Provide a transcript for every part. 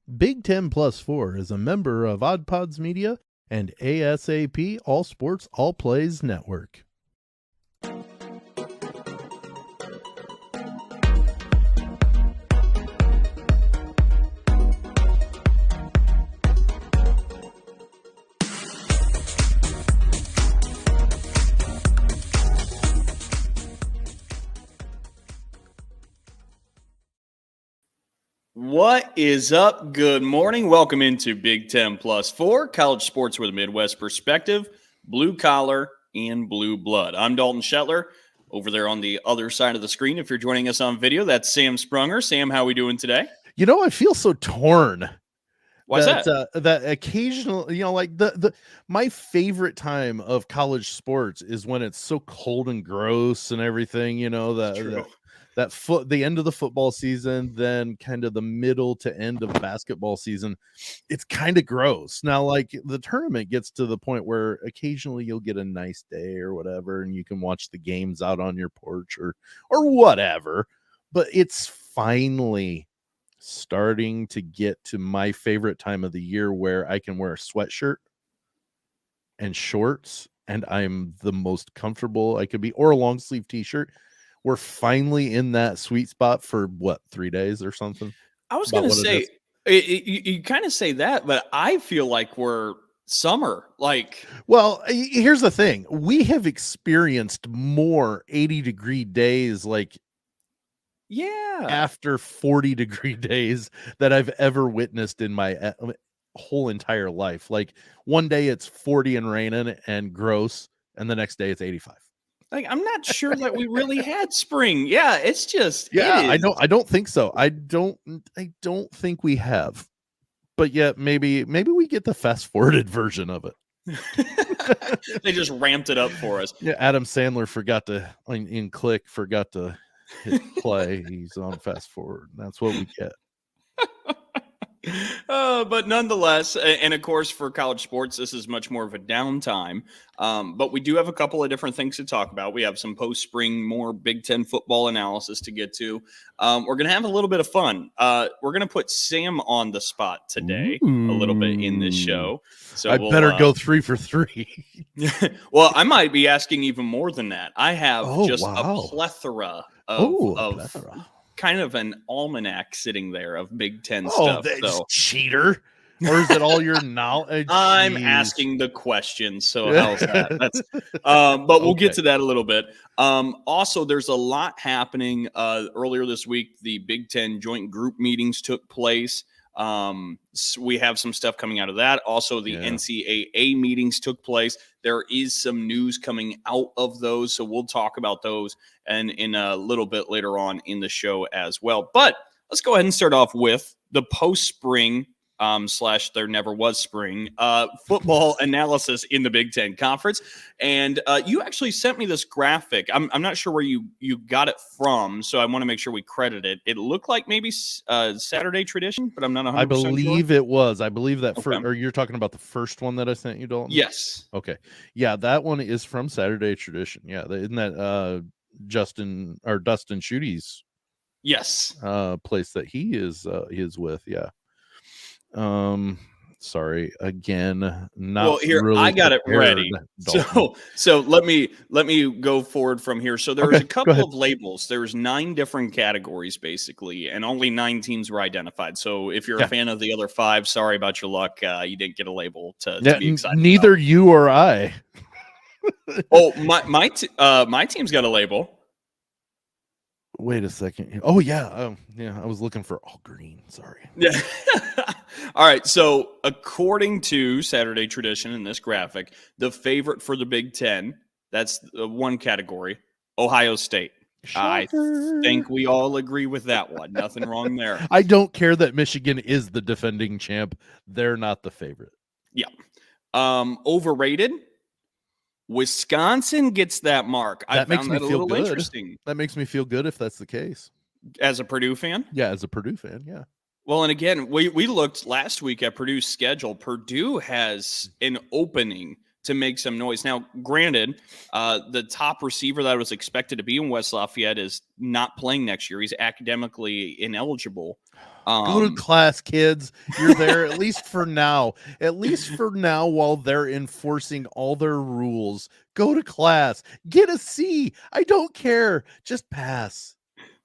Big Ten Plus 4 is a member of OddPods Media and ASAP All Sports All Plays Network. What is up? Good morning. Welcome into Big Ten Plus 4, college sports with a Midwest perspective, blue collar and blue blood. I'm Dalton Shetler. Over there on the other side of the screen, if you're joining us on video, that's Sam Sprunger. Sam, how are we doing today? You know, I feel so torn. Why's that? That occasional, like my favorite time of college sports is when it's so cold and gross and everything, the end of the football season, then kind of the middle to end of basketball season, it's kind of gross. Now, like the tournament gets to the point where occasionally you'll get a nice day or whatever, and you can watch the games out on your porch or whatever, but it's finally starting to get to my favorite time of the year where I can wear a sweatshirt and shorts and I'm the most comfortable I could be, or a long sleeve t-shirt. We're finally in that sweet spot for 3 days or something. I was going to say, you kind of say that, but I feel like we're summer. Well, here's the thing. We have experienced more 80-degree days, after 40-degree days that I've ever witnessed in my whole entire life. Like one day it's 40 and raining and gross, and the next day it's 85. I'm not sure that we really had spring. Yeah, it's just I don't think so. I don't think we have. But yet maybe we get the fast forwarded version of it. They just ramped it up for us. Yeah, Adam Sandler forgot to hit play. He's on fast forward. That's what we get. But nonetheless, and of course, for college sports, this is much more of a downtime. But we do have a couple of different things to talk about. We have some post-spring, more Big Ten football analysis to get to. We're going to have a little bit of fun. We're going to put Sam on the spot today a little bit in this show. So I better go 3 for 3. Well, I might be asking even more than that. I have a plethora of kind of an almanac sitting there of Big Ten stuff. So cheater. Or is it all your knowledge? I'm asking the question, so how's that? That's but we'll get to that a little bit. Also, there's a lot happening. Earlier this week, the Big Ten joint group meetings took place. So we have some stuff coming out of that. Also, the NCAA meetings took place. There is some news coming out of those, so we'll talk about those and in a little bit later on in the show as well. But let's go ahead and start off with the post-spring / there never was spring football analysis in the Big Ten Conference. And you actually sent me this graphic. I'm not sure where you got it from, so I want to make sure we credit it. It looked like maybe Saturday Tradition, but I'm not 100% I believe sure. It was. I believe that or you're talking about the first one that I sent you, Dalton? Yes. Okay. Yeah, that one is from Saturday Tradition. Yeah, isn't that Dustin Schuette's place that he is with? Yeah. Sorry again. Not well, here really I got it ready. Dalton. So let me go forward from here. So there's a couple of labels. There's 9 different categories basically, and only 9 teams were identified. So if you're a fan of the other 5, sorry about your luck. You didn't get a label to be excited. Neither about. You or I. Oh, my team's got a label. Wait a second. Oh yeah. I was looking for all green. Sorry. Yeah. All right. So according to Saturday Tradition in this graphic, the favorite for the Big Ten, that's one category, Ohio State. Shocker. I think we all agree with that one. Nothing wrong there. I don't care that Michigan is the defending champ. They're not the favorite. Yeah. Overrated. Wisconsin gets that mark. That I found that a little interesting. That makes me feel good if that's the case. As a Purdue fan? Yeah, as a Purdue fan, yeah. Well, and again, we looked last week at Purdue's schedule. Purdue has an opening to make some noise. Now, granted, the top receiver that was expected to be in West Lafayette is not playing next year. He's academically ineligible. Go to class, kids. You're there at least for now. At least for now, while they're enforcing all their rules. Go to class. Get a C. I don't care. Just pass.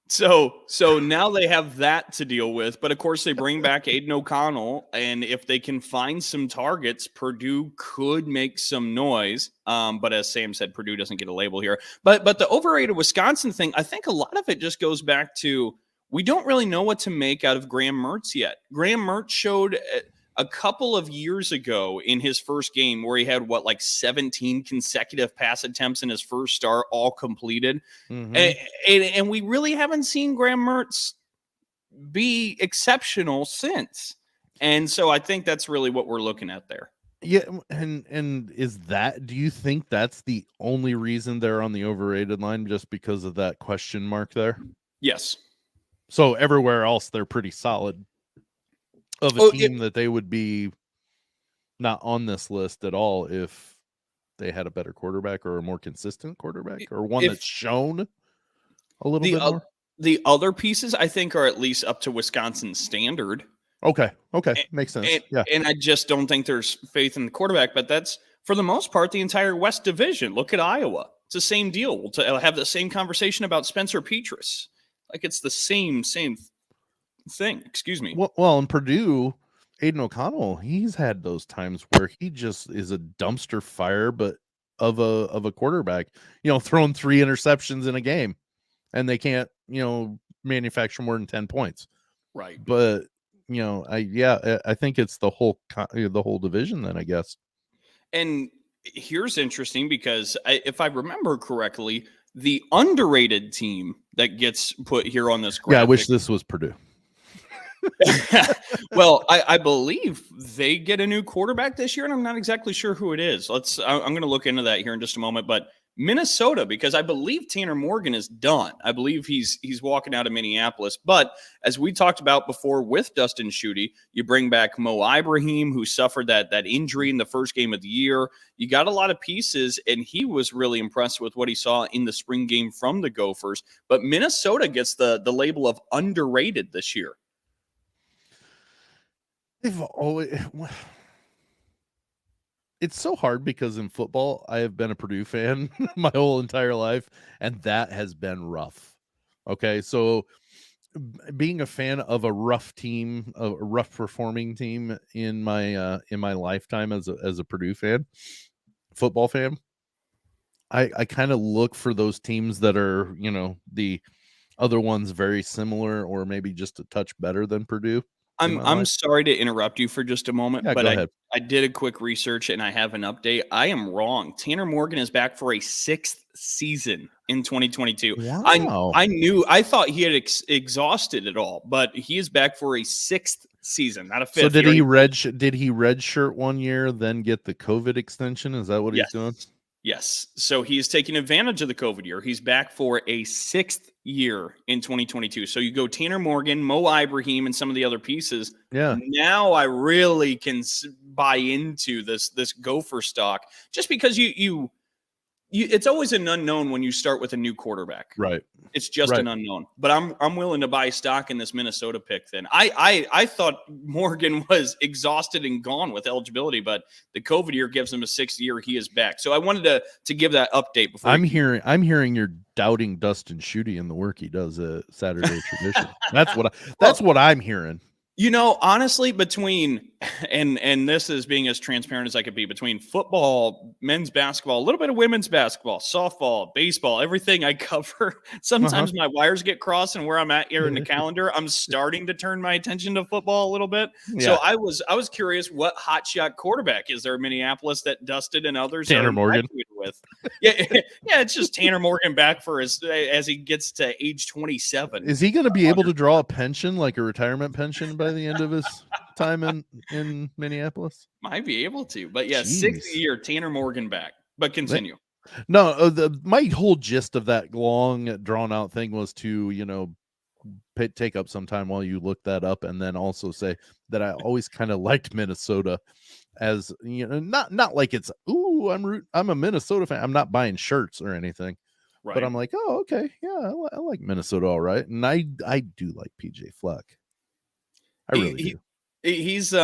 So now they have that to deal with, but of course they bring back Aiden O'Connell, and if they can find some targets, Purdue could make some noise. But as Sam said, Purdue doesn't get a label here. But the overrated Wisconsin thing, I think a lot of it just goes back to we don't really know what to make out of Graham Mertz yet. Graham Mertz showed a couple of years ago in his first game where he had 17 consecutive pass attempts in his first start, all completed. And we really haven't seen Graham Mertz be exceptional since. And so I think that's really what we're looking at there. Yeah, and do you think that's the only reason they're on the overrated line, just because of that question mark there? Yes. So everywhere else they're pretty solid. Of a team that they would be not on this list at all if they had a better quarterback or a more consistent quarterback, or one that's shown a little bit more. The other pieces I think are at least up to Wisconsin's standard. Okay. Makes sense. And I just don't think there's faith in the quarterback, but that's for the most part the entire West Division. Look at Iowa. It's the same deal. We'll have the same conversation about Spencer Petras. Like it's the same thing. Excuse me. Well, in Purdue, Aiden O'Connell, he's had those times where he just is a dumpster fire, but of a quarterback, throwing 3 interceptions in a game, and they can't, manufacture more than 10 points. Right. But I think it's the whole division then, I guess. And here's interesting because if I remember correctly, the underrated team that gets put here on this graphic. Yeah, I wish this was Purdue. Well, I believe they get a new quarterback this year, and I'm not exactly sure who it is. I'm going to look into that here in just a moment. But Minnesota, because I believe Tanner Morgan is done. I believe he's walking out of Minneapolis. But as we talked about before with Dustin Schutte, you bring back Mo Ibrahim, who suffered that injury in the first game of the year. You got a lot of pieces, and he was really impressed with what he saw in the spring game from the Gophers. But Minnesota gets the label of underrated this year. They've always. It's so hard because in football, I have been a Purdue fan my whole entire life, and that has been rough. Okay, so being a fan of a rough team, a rough performing team in my lifetime as a Purdue fan, football fan, I kind of look for those teams that are, the other ones very similar or maybe just a touch better than Purdue. I'm sorry to interrupt you for just a moment, but I did a quick research and I have an update. I am wrong. Tanner Morgan is back for a 6th season in 2022. Wow. I thought he had exhausted it all, but he is back for a 6th season, not a 5th. So did he redshirt 1 year, then get the COVID extension? Is that what he's doing? Yes. So he's taking advantage of the COVID year. He's back for a 6th year in 2022. So you go Tanner Morgan, Mo Ibrahim, and some of the other pieces. Yeah. Now I really can buy into this Gopher stock, just because you it's always an unknown when you start with a new quarterback. Right. It's just an unknown. But I'm willing to buy stock in this Minnesota pick then. I thought Morgan was exhausted and gone with eligibility, but the COVID year gives him a 6th year. He is back. So I wanted to give that update before. I'm hearing you're doubting Dustin Schutte and the work he does at Saturday Tradition. That's what I'm hearing. Honestly, between and this is being as transparent as I could be, between football, men's basketball, a little bit of women's basketball, softball, baseball, everything I cover. Sometimes my wires get crossed, and where I'm at here in the calendar, I'm starting to turn my attention to football a little bit. Yeah. So I was curious, what hotshot quarterback is there in Minneapolis that Dustin and others Tanner Morgan with? Yeah, it's just Tanner Morgan back for as he gets to age 27. Is he going to be able to draw a pension, like a retirement pension, by the end of his time in Minneapolis? Might be able to, but yeah, 6th year, Tanner Morgan back. But continue. No, my whole gist of that long drawn out thing was to, take up some time while you look that up, and then also say that I always kind of liked Minnesota as, not like it's, I'm a Minnesota fan. I'm not buying shirts or anything, right. But I'm like, oh, okay. Yeah. I like Minnesota. All right. And I do like PJ Fleck. I really do. He's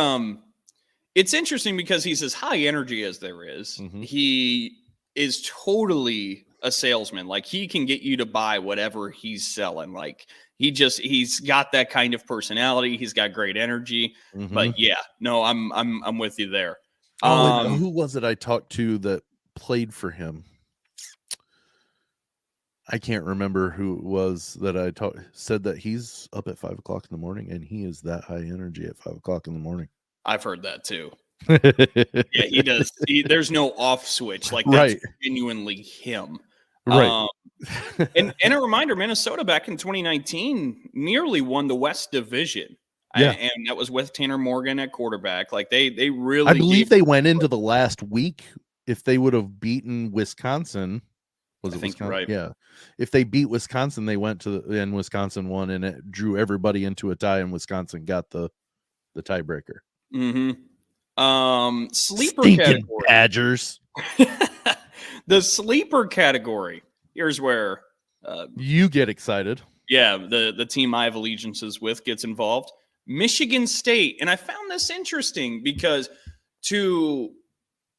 it's interesting because he's as high energy as there is. Mhm. He is totally a salesman. Like he can get you to buy whatever he's selling. Like he's got that kind of personality. He's got great energy. But Mhm. yeah, no, I'm with you there. Oh, and who was it I talked to that played for him? I can't remember who it was that I said that he's up at 5:00 in the morning and he is that high energy at 5:00 in the morning. I've heard that too. Yeah, he does. There's no off switch. Like that's Right. genuinely him. Right. And a reminder, Minnesota back in 2019 nearly won the West Division. Yeah. And that was with Tanner Morgan at quarterback. Like they really I believe they went into the last week. If they would have beaten Wisconsin, was it Wisconsin? Right. Yeah. If they beat Wisconsin, they went to and Wisconsin won, and it drew everybody into a tie, and Wisconsin got the tiebreaker. Sleeper Stinking category. Badgers. The sleeper category. Here's where you get excited. Yeah, the team I have allegiances with gets involved. Michigan State. And I found this interesting because to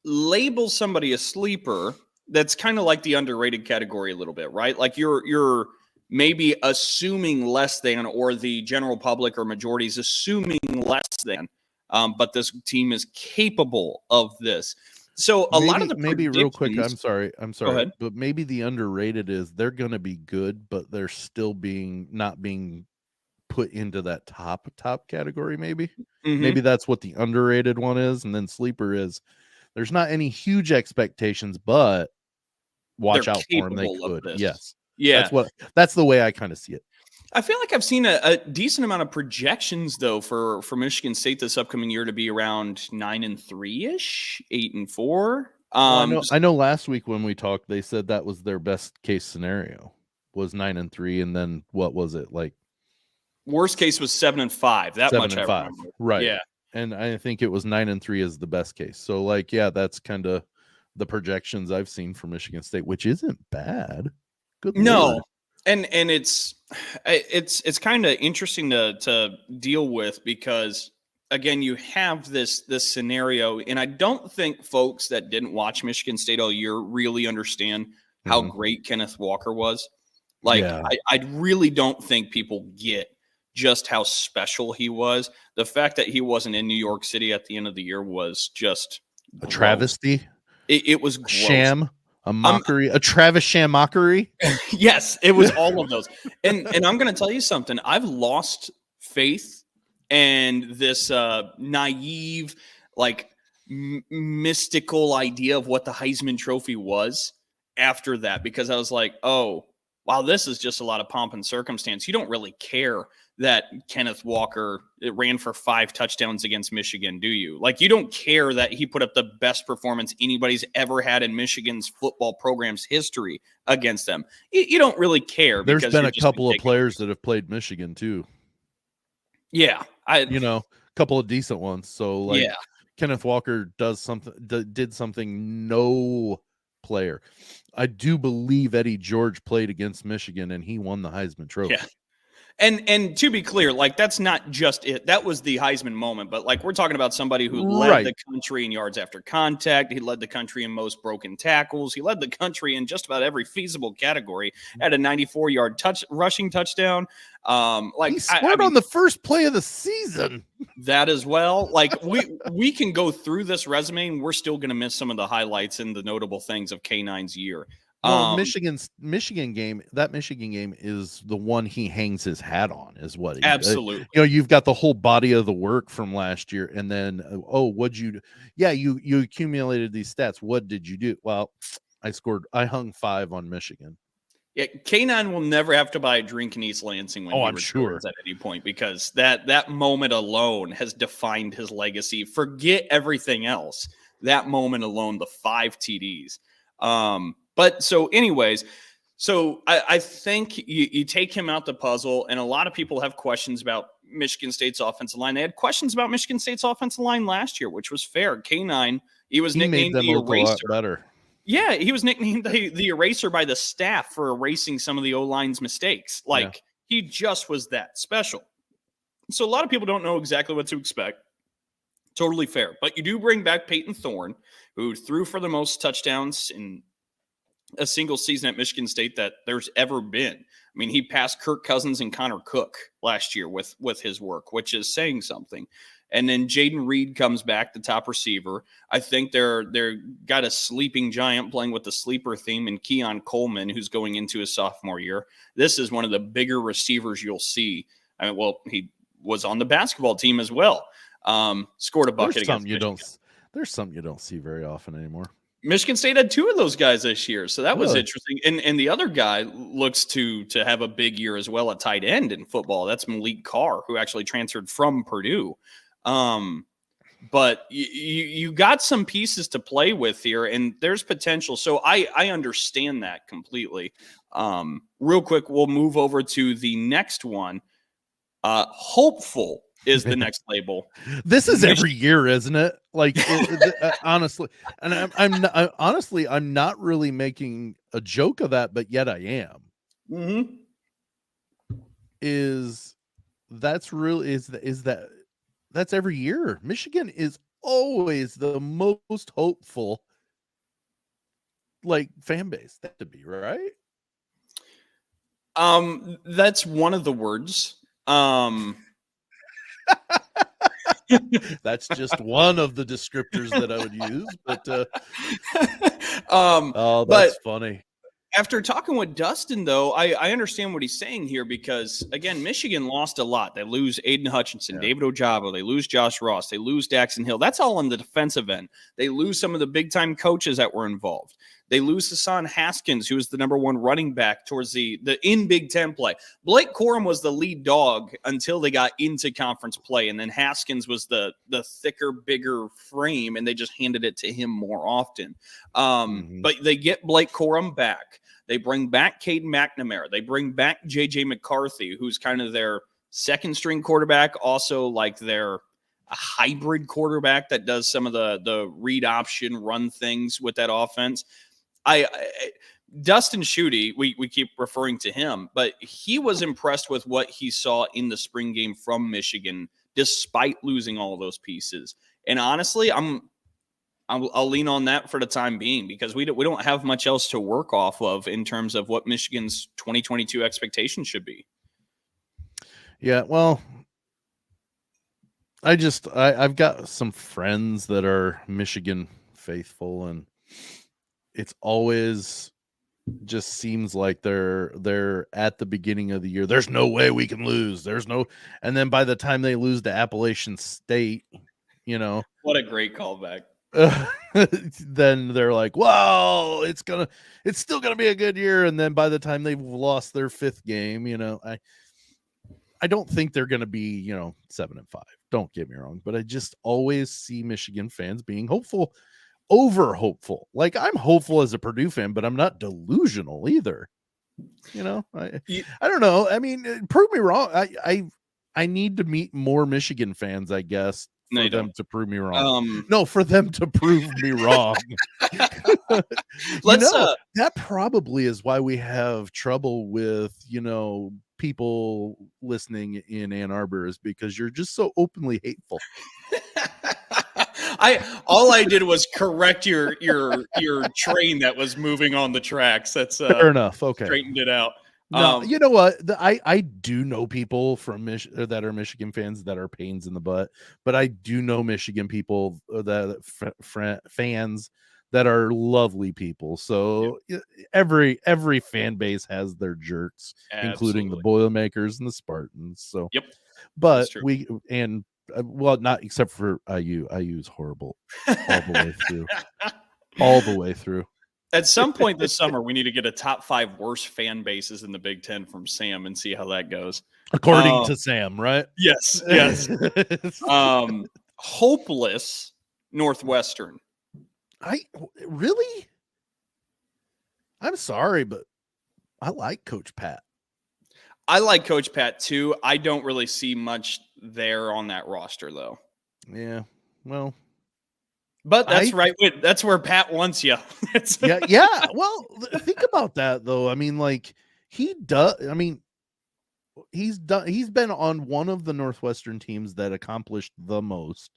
label somebody a sleeper, that's kind of like the underrated category a little bit, right? Like you're maybe assuming less than, or the general public or majority is assuming less than, but this team is capable of this. So a lot of the maybe real quick, I'm sorry, Go ahead. but maybe the underrated is they're going to be good, but they're still not being put into that top category. Maybe that's what the underrated one is, and then sleeper is there's not any huge expectations, but watch out for them. They could. Yes. Yeah. That's the way I kind of see it. I feel like I've seen a decent amount of projections though for Michigan State this upcoming year to be around 9-3-ish, 8-4. I know last week when we talked, they said that was their best case scenario was 9-3, and then what was it like? Worst case was 7-5. That 7 much I remember. Right. Yeah. And I think it was 9-3 is the best case. So like, yeah, that's kind of the projections I've seen for Michigan State, which isn't bad. Good Lord. And it's kind of interesting to deal with because again, you have this scenario, and I don't think folks that didn't watch Michigan State all year really understand how great Kenneth Walker was. Like I really don't think people get just how special he was. The fact that he wasn't in New York City at the end of the year was just a travesty. It was gross. Sham. A mockery, a Travis Sham mockery. Yes, it was all of those. And I'm going to tell you something. I've lost faith and this naive, like mystical idea of what the Heisman Trophy was after that, because I was like, oh, wow, this is just a lot of pomp and circumstance. You don't really care that Kenneth Walker ran for 5 touchdowns against Michigan, do you? Like, you don't care that he put up the best performance anybody's ever had in Michigan's football program's history against them. You don't really care. There's been a couple of players that have played Michigan too. Yeah. A couple of decent ones. So like Kenneth Walker did something no player. I do believe Eddie George played against Michigan and he won the Heisman Trophy. Yeah. And to be clear, like that's not just it. That was the Heisman moment, but like we're talking about somebody who led the country in yards after contact. He led the country in most broken tackles. He led the country in just about every feasible category. At a 94-yard rushing touchdown. He scored on the first play of the season. That as well. Like we can go through this resume and we're still going to miss some of the highlights and the notable things of K9's year. Well, Michigan game is the one he hangs his hat on, is what absolutely. You've got the whole body of the work from last year, and then what'd you do? Yeah, you accumulated these stats. What did you do? Well, I hung 5 on Michigan. Yeah, K9 will never have to buy a drink in East Lansing when I'm sure at any point, because that moment alone has defined his legacy. Forget everything else. That moment alone, the 5 TDs. But so anyways, I think you take him out the puzzle, and a lot of people have questions about Michigan State's offensive line. They had questions about Michigan State's offensive line last year, which was fair. K9, he nicknamed the eraser. Better. Yeah, he was nicknamed the eraser by the staff for erasing some of the O-line's mistakes. He just was that special. So a lot of people don't know exactly what to expect. Totally fair. But you do bring back Peyton Thorne, who threw for the most touchdowns in a single season at Michigan State that there's ever been. I mean, he passed Kirk Cousins and Connor Cook last year with his work, which is saying something. And then Jaden Reed comes back, the top receiver. I think they're got a sleeping giant playing with the sleeper theme, and Keon Coleman, who's going into his sophomore year. This is one of the bigger receivers you'll see. I mean, well, he was on the basketball team as well. Scored a bucket against Michigan. There's something you don't see very often anymore. Michigan State had two of those guys this year, so that was interesting. And the other guy looks to have a big year as well at tight end in football. That's Malik Carr, who actually transferred from Purdue. But you got some pieces to play with here, and there's potential. So I understand that completely. Real quick, we'll move over to the next one. Hopeful is the next label. This is every year, isn't it? Like, honestly, and I'm not really making a joke of that, but yet I am. Mm-hmm. That's every year. Michigan is always the most hopeful, like, fan base. That to be right. That's one of the words. That's just one of the descriptors that I would use, but that's funny. After talking with Dustin, though, I understand what he's saying here because, again, Michigan lost a lot. They lose Aiden Hutchinson, David Ojabo. They lose Josh Ross. They lose Daxon Hill. That's all on the defensive end. They lose some of the big-time coaches that were involved. They lose Hassan Haskins, who was the number one running back towards the in Big Ten play. Blake Corum was the lead dog until they got into conference play, and then Haskins was the thicker, bigger frame, and they just handed it to him more often. But they get Blake Corum back. They bring back Caden McNamara. They bring back J.J. McCarthy, who's kind of their second-string quarterback, also like their a hybrid quarterback that does some of the read option run things with that offense. Dustin Schutte, we keep referring to him, but he was impressed with what he saw in the spring game from Michigan, despite losing all of those pieces. And honestly, I'll lean on that for the time being because we don't have much else to work off of in terms of what Michigan's 2022 expectations should be. Yeah, well, I've got some friends that are Michigan faithful, and it's always just seems like they're at the beginning of the year. There's no way we can lose. And then by the time they lose to Appalachian State, what a great callback. Then they're like, well, it's still gonna be a good year. And then by the time they've lost their fifth game, I don't think they're gonna be 7-5. Don't get me wrong, but I just always see Michigan fans being hopeful, over hopeful. Like, I'm hopeful as a Purdue fan, but I'm not delusional either. I don't know. I mean, prove me wrong. I need to meet more Michigan fans, I guess, for them to prove me wrong. For them to prove me wrong. That probably is why we have trouble with, people listening in Ann Arbor, is because you're just so openly hateful. All I did was correct your train that was moving on the tracks. That's fair enough. Okay, straightened it out. No, you know what? I do know people from that are Michigan fans that are pains in the butt, but I do know Michigan people fans that are lovely people. So every fan base has their jerks, including the Boilermakers and the Spartans. So but not except for IU. IU is horrible all the way through. At some point this summer, we need to get a top 5 worst fan bases in the Big Ten from Sam and see how that goes. According to Sam, right? Yes. Hopeless Northwestern. I'm sorry, but I like Coach Pat. I like Coach Pat too. I don't really see much there on that roster, though. Yeah, well. But that's right. That's where Pat wants you. Yeah. Well, think about that, though. I mean, like, he does. I mean, he's been on one of the Northwestern teams that accomplished the most.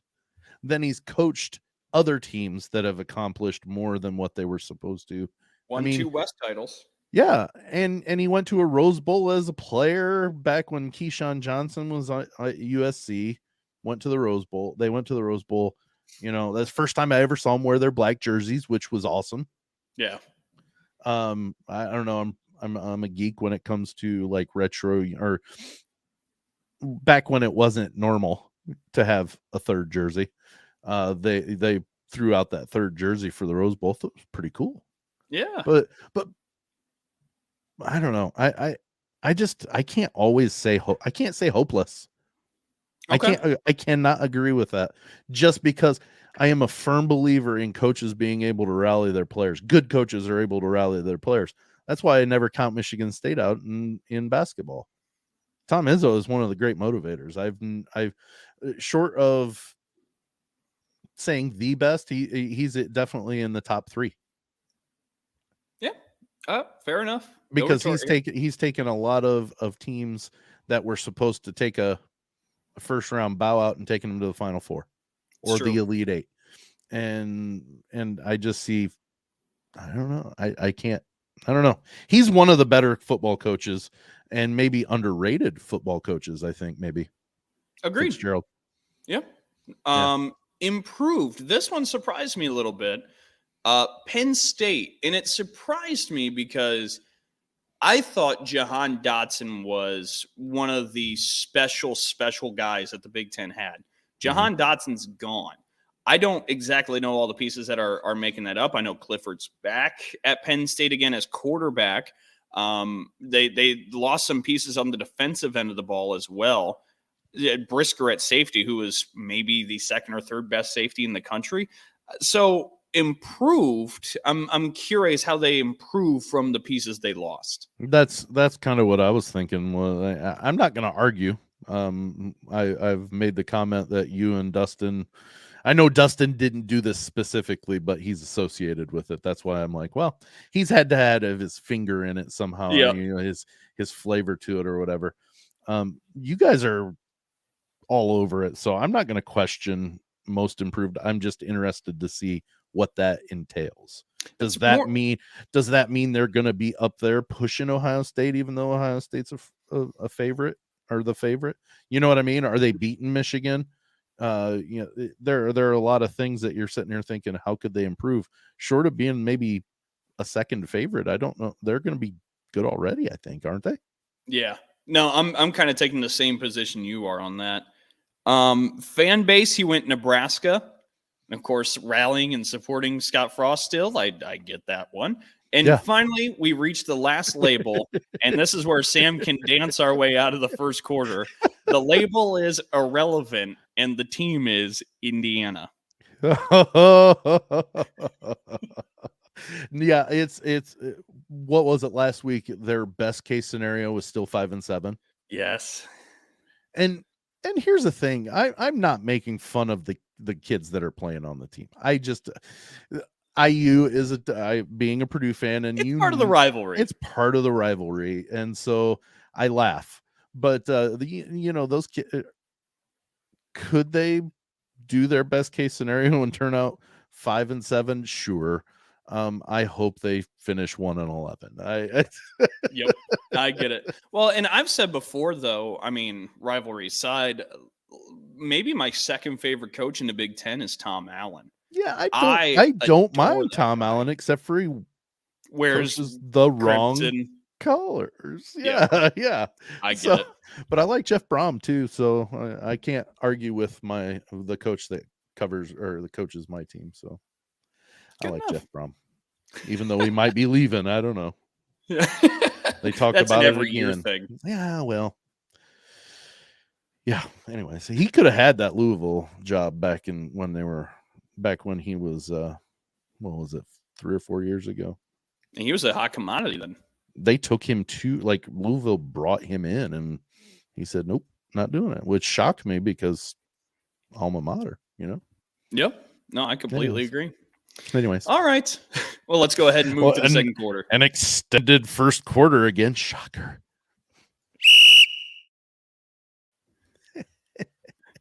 Then he's coached other teams that have accomplished more than what they were supposed to. Won 2 West titles. Yeah, and he went to a Rose Bowl as a player back when Keyshawn Johnson was at USC. Went to the Rose Bowl. They went to the Rose Bowl. You know, that's the first time I ever saw them wear their black jerseys, which was awesome. Yeah. I don't know. I'm a geek when it comes to like retro, or back when it wasn't normal to have a third jersey. They threw out that third jersey for the Rose Bowl. It was pretty cool. Yeah. But I don't know. I can't always say I can't say hopeless. Okay. I cannot agree with that, just because I am a firm believer in coaches being able to rally their players. Good coaches are able to rally their players. That's why I never count Michigan State out in basketball. Tom Izzo is one of the great motivators. I've short of saying the best, he's definitely in the top 3. Yeah. Fair enough. Because he's taken a lot of teams that were supposed to take a first round bow out and taking them to the Final Four or the Elite 8. And I just see, I don't know. I don't know. He's one of the better football coaches, and maybe underrated football coaches, I think, maybe. Agreed. Fitzgerald. Yeah. Improved. This one surprised me a little bit. Penn State. And it surprised me because I thought Jahan Dotson was one of the special guys that the Big Ten had. Jahan Dotson's gone. I don't exactly know all the pieces that are making that up. I know Clifford's back at Penn State again as quarterback. They lost some pieces on the defensive end of the ball as well. Brisker at safety, who is maybe the second or third best safety in the country. So improved. I'm curious how they improve from the pieces they lost. That's kind of what I was thinking. Well, I'm not going to argue. I've made the comment that you and Dustin, I know Dustin didn't do this specifically, but he's associated with it. That's why I'm like, well, he's had to have his finger in it somehow. Yep. You know, his flavor to it or whatever. You guys are all over it, so I'm not going to question most improved. I'm just interested to see what that entails. Does that mean they're going to be up there pushing Ohio State, even though Ohio State's a favorite or the favorite? You know what I mean? Are they beating Michigan? You know, there are a lot of things that you're sitting here thinking, how could they improve? Short of being maybe a second favorite, I don't know. They're going to be good already, I think, aren't they? Yeah. No, I'm kind of taking the same position you are on that. Fan base, he went Nebraska. And of course, rallying and supporting Scott Frost still. I get that one. And finally, we reached the last label. And this is where Sam can dance our way out of the first quarter. The label is irrelevant, and the team is Indiana. Yeah, it's what was it last week? Their best case scenario was still 5-7. Yes. And here's the thing. I'm not making fun of the kids that are playing on the team. I just IU is being a Purdue fan, and it's part of the rivalry. It's part of the rivalry, and so I laugh. But those kids, could they do their best case scenario and turn out 5-7? Sure. I hope they finish 1-11. Yep, I get it. Well, and I've said before, though, I mean, rivalry aside, maybe my second favorite coach in the Big Ten is Tom Allen. Yeah, I don't mind Tom Allen, except for he wears the wrong colors. Yeah. I get it. But I like Jeff Brom too, so I can't argue with the coach that coaches my team. So I like Jeff Brom, even though he might be leaving. I don't know. They talk about it again. Thing. Yeah, well. Yeah. Anyway, so he could have had that Louisville job back when he was what was it, 3 or 4 years ago. And he was a hot commodity then. They took him to Louisville brought him in, and he said, "Nope, not doing it," which shocked me because alma mater, you know. Yep. No, I completely agree. Anyways, all right. Well, let's go ahead and move to the second quarter. An extended first quarter again. Shocker.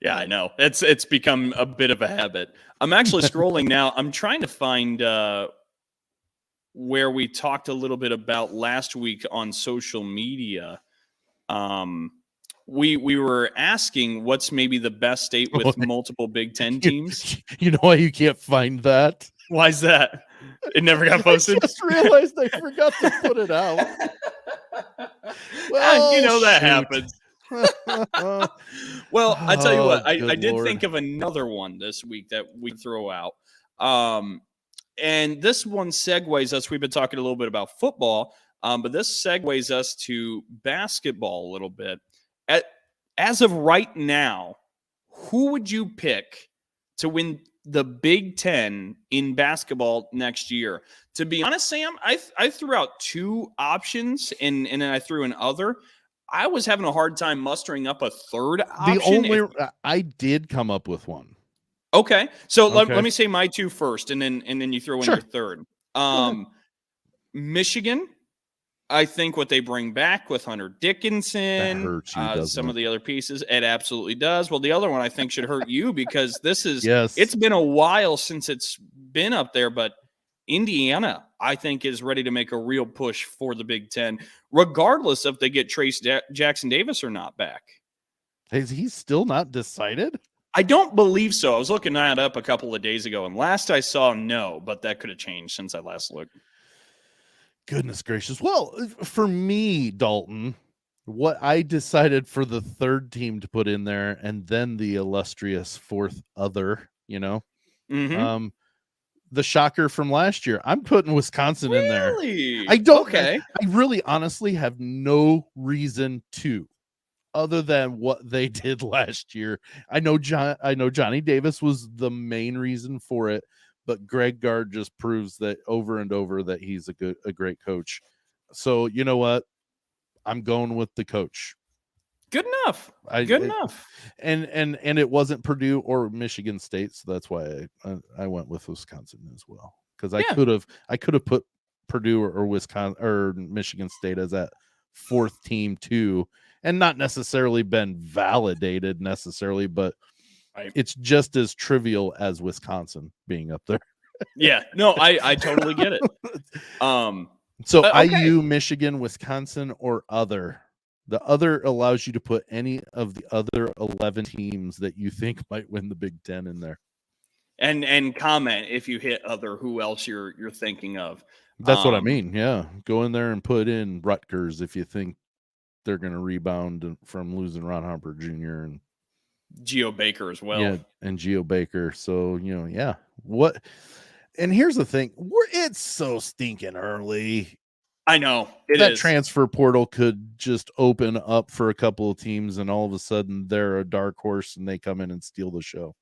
Yeah, I know. It's become a bit of a habit. I'm actually scrolling now. I'm trying to find where we talked a little bit about last week on social media. Um, we were asking what's maybe the best state with multiple Big Ten teams. You know why you can't find that? Why is that? It never got posted. I just realized I forgot to put it out. Well, that shoot. happens. Well, I tell you what, I did Lord. think of another one this week that we throw out. And this one segues us. We've been talking a little bit about football, but this segues us to basketball a little bit. As of right now, who would you pick to win the Big Ten in basketball next year? To be honest, Sam, I threw out two options and then I threw an other. I was having a hard time mustering up a third option. I did come up with one. Okay. So Let me say my two first, and then you throw in Sure. your third. Michigan, I think what they bring back with Hunter Dickinson, hurts you, some of the other pieces, it absolutely does. Well, the other one I think should hurt you because this is it's been a while since it's been up there, but Indiana, I think, is ready to make a real push for the Big Ten, regardless if they get Trace Jackson Davis or not back. Is he still not decided? I don't believe so. I was looking that up a couple of days ago, and last I saw, no, but that could have changed since I last looked. Goodness gracious. Well, for me, Dalton, what I decided for the third team to put in there, and then the illustrious fourth other, Mm-hmm. The shocker from last year, I'm putting Wisconsin in there. Really? I don't. Okay. I really, honestly, have no reason to, other than what they did last year. I know Johnny Davis was the main reason for it, but Greg Gard just proves that over and over that he's a great coach. So you know what? I'm going with the coach. Good enough. Good enough. And it wasn't Purdue or Michigan State, so that's why I went with Wisconsin as well. Because I could have put Purdue or Wisconsin or Michigan State as that fourth team too, and not necessarily been validated necessarily, but it's just as trivial as Wisconsin being up there. Yeah, no, I totally get it. So IU, Michigan, Wisconsin, or other. The other allows you to put any of the other 11 teams that you think might win the Big Ten in there. And comment if you hit other, who else you're thinking of. That's what I mean. Yeah, go in there and put in Rutgers if you think they're going to rebound from losing Ron Harper Jr. and Geo Baker as well. Yeah, and Geo Baker. So what? And here's the thing: it's so stinking early. I know that transfer portal could just open up for a couple of teams, and all of a sudden they're a dark horse and they come in and steal the show.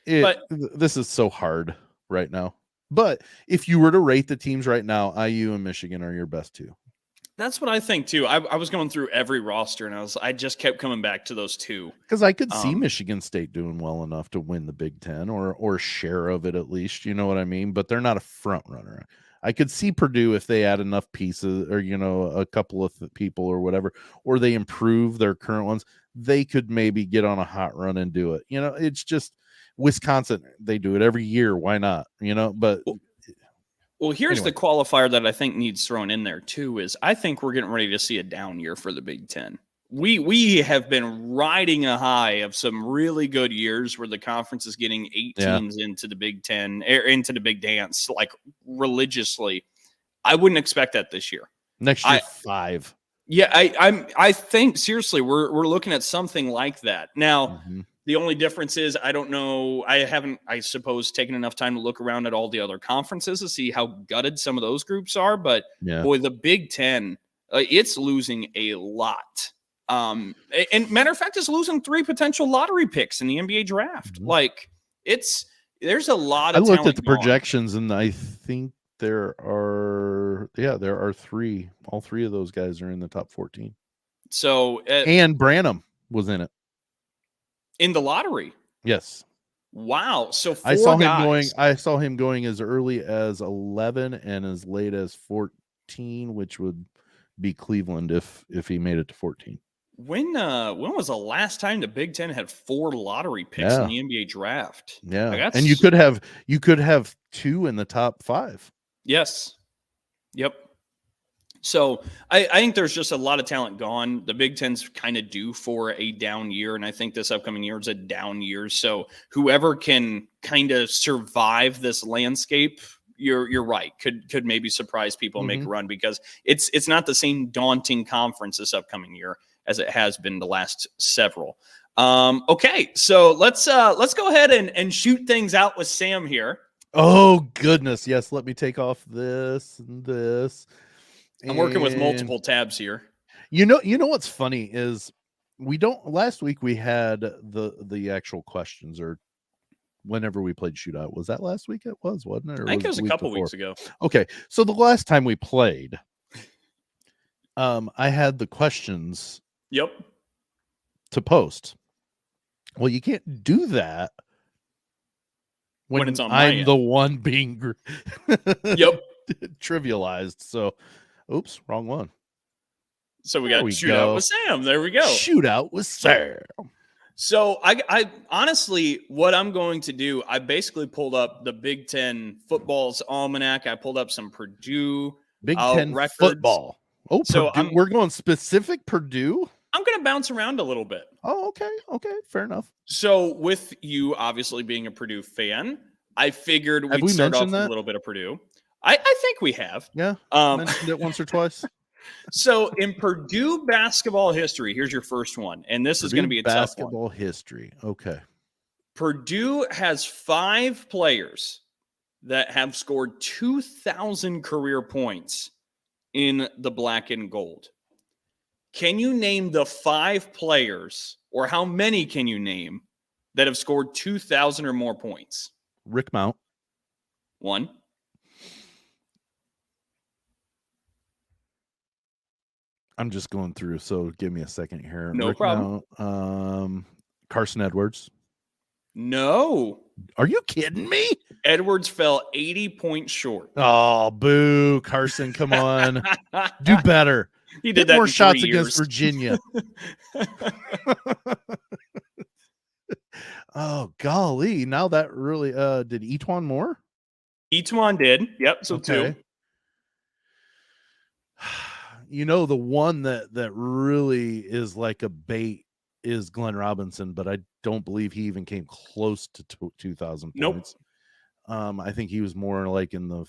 This is so hard right now. But if you were to rate the teams right now, IU and Michigan are your best two. That's what I think too. I was going through every roster, and I just kept coming back to those two because I could see Michigan State doing well enough to win the Big Ten or share of it at least. You know what I mean? But they're not a front runner. I could see Purdue if they add enough pieces or, a couple of people or whatever, or they improve their current ones. They could maybe get on a hot run and do it. It's just Wisconsin. They do it every year. Why not? But well, here's the qualifier that I think needs thrown in there too, is I think we're getting ready to see a down year for the Big Ten. We have been riding a high of some really good years where the conference is getting 8 teams into the Big Ten, into the Big Dance, like religiously. I wouldn't expect that this year. Next year, 5. Yeah, I think seriously we're looking at something like that. Now, the only difference is I don't know. I haven't, I suppose, taken enough time to look around at all the other conferences to see how gutted some of those groups are. But boy, the Big Ten, it's losing a lot. And matter of fact, it's losing 3 potential lottery picks in the NBA draft. Like there's a lot of. I looked at the projections, and I think there are 3. All 3 of those guys are in the top 14. So and Branham was in it in the lottery. Yes. Wow. So I saw him going as early as 11 and as late as 14, which would be Cleveland if he made it to 14. When was the last time the Big Ten had 4 lottery picks in the NBA draft? Yeah, and you could have 2 in the top 5. Yes. Yep. So I think there's just a lot of talent gone. The Big Ten's kind of due for a down year, and I think this upcoming year is a down year. So whoever can kind of survive this landscape, you're right, could maybe surprise people and make a run, because it's not the same daunting conference this upcoming year as it has been the last several. Okay, so let's go ahead and shoot things out with Sam here. Oh goodness, yes. Let me take off this and this. I'm working with multiple tabs here. You know what's funny is last week we had the actual questions, or whenever we played shootout. Was that last week? It was, wasn't it? Or I think it was a couple before? weeks ago. Okay, so the last time we played, I had the questions. Yep. To post. Well, you can't do that when it's on I'm the one being yep trivialized. So, oops, wrong one. So we got shootout with Sam. There we go. Shootout with Sam. So I honestly, what I'm going to do, I basically pulled up the Big Ten football's almanac. I pulled up some Purdue Big Ten records. Football. Oh, so Purdue, we're going specific Purdue. I'm going to bounce around a little bit. Oh, okay, fair enough. So with you obviously being a Purdue fan, I figured we'd start off with a little bit of Purdue. I think we have. Yeah, mentioned it once or twice. So in Purdue basketball history, here's your first one, and this is going to be a tough one. Basketball history. Okay. Purdue has 5 players that have scored 2,000 career points in the black and gold. Can you name the 5 players, or how many can you name, that have scored 2,000 or more points? Rick Mount. 1. I'm just going through, so give me a second here. No Rick problem. Mount, Carson Edwards. No. Are you kidding me? Edwards fell 80 points short. Oh, boo. Carson, come on. Do better. He did Get more in shots 3 against years. Virginia. Oh, golly. Now that really did E20 more? E20 did. Yep. So okay. 2. You know, the one that really is like a bait is Glenn Robinson, but I don't believe he even came close to 2,000 points. Nope. I think he was more like in the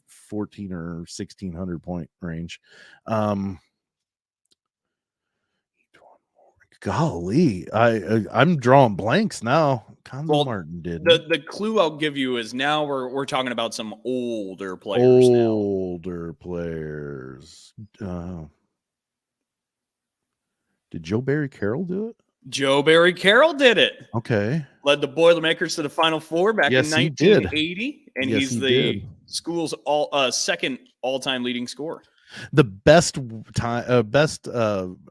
14 or 1,600 point range. Golly, I'm drawing blanks now. Conzo Martin did. The clue I'll give you is now we're talking about some older players. Older players. Did Joe Barry Carroll do it? Joe Barry Carroll did it. Okay. Led the Boilermakers to the Final Four back in 1980, and he's the school's second all-time leading scorer. The best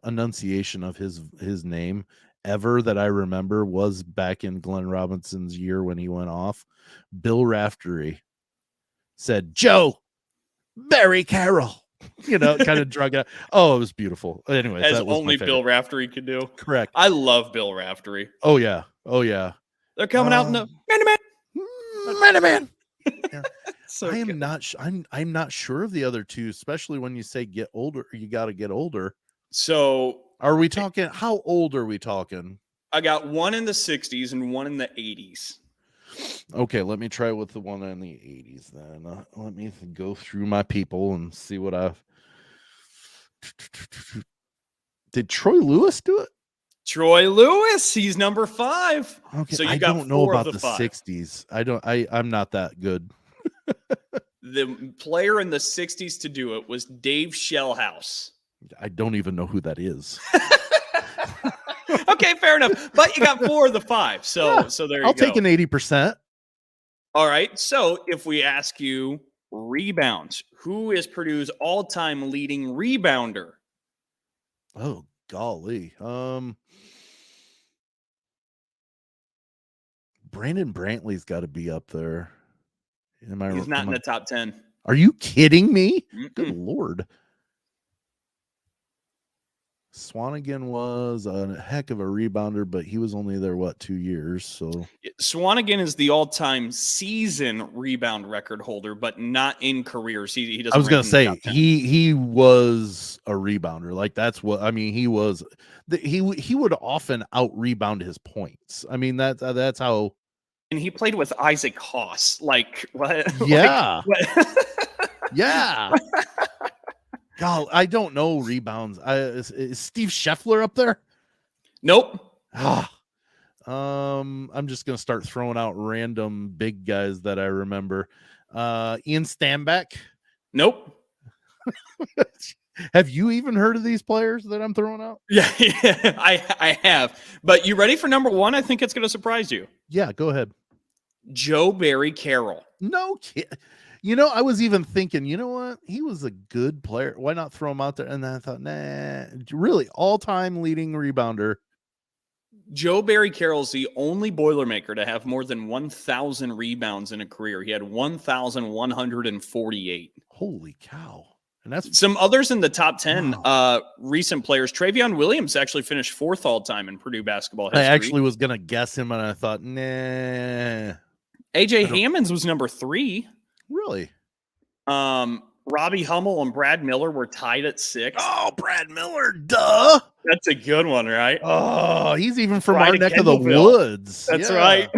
enunciation of his name ever that I remember was back in Glenn Robinson's year when he went off. Bill Raftery said, "Joe Barry Carroll." You know, kind of drug out. Oh, it was beautiful. Anyway, as only Bill Raftery could do. Correct. I love Bill Raftery. Oh yeah. They're coming out in the Man. Yeah. So I'm not sure of the other two, especially when you say get older. You got to get older. So are we talking? How old are we talking? I got one in the 60s and one in the 80s. Okay, let me try with the one in the 80s then. Let me go through my people and see what I've. Did Troy Lewis do it? Troy Lewis, he's number 5. Okay, so I don't know about the 60s. I'm not that good. The player in the 60s to do it was Dave Shellhouse. I don't even know who that is. Okay, fair enough. But you got 4 of the 5. So there you go. I'll take an 80%. All right. So if we ask you rebounds, who is Purdue's all-time leading rebounder? Oh, golly. Brandon Brantley's got to be up there. He's not in the top 10. Are you kidding me? Mm-mm. Good Lord. Swanigan was a heck of a rebounder, but he was only there 2 years. So Swanigan is the all-time season rebound record holder, but not in careers. He doesn't. I was gonna rank in the say top 10. he was a rebounder. Like that's what I mean. He was he would often out rebound his points. I mean that's how. And he played with Isaac Haas. Like what? Yeah. Like, what? Yeah. God, I don't know rebounds. Is Steve Scheffler up there? Nope. I'm just gonna start throwing out random big guys that I remember. Ian Stanback. Nope. Have you even heard of these players that I'm throwing out? Yeah, I have. But you ready for number one? I think it's going to surprise you. Yeah, go ahead. Joe Barry Carroll. No kid. You know, I was even thinking, you know what? He was a good player. Why not throw him out there? And then I thought, nah, really, all-time leading rebounder. Joe Barry Carroll's the only Boilermaker to have more than 1,000 rebounds in a career. He had 1,148. Holy cow. And that's some others in the top 10 recent players. Travion Williams actually finished 4th all-time in Purdue basketball history. I actually was going to guess him, and I thought, nah. AJ Hammonds was number 3. Really? Robbie Hummel and Brad Miller were tied at 6. Oh, Brad Miller, duh. That's a good one, right? Oh, he's even from our neck of the woods. That's right.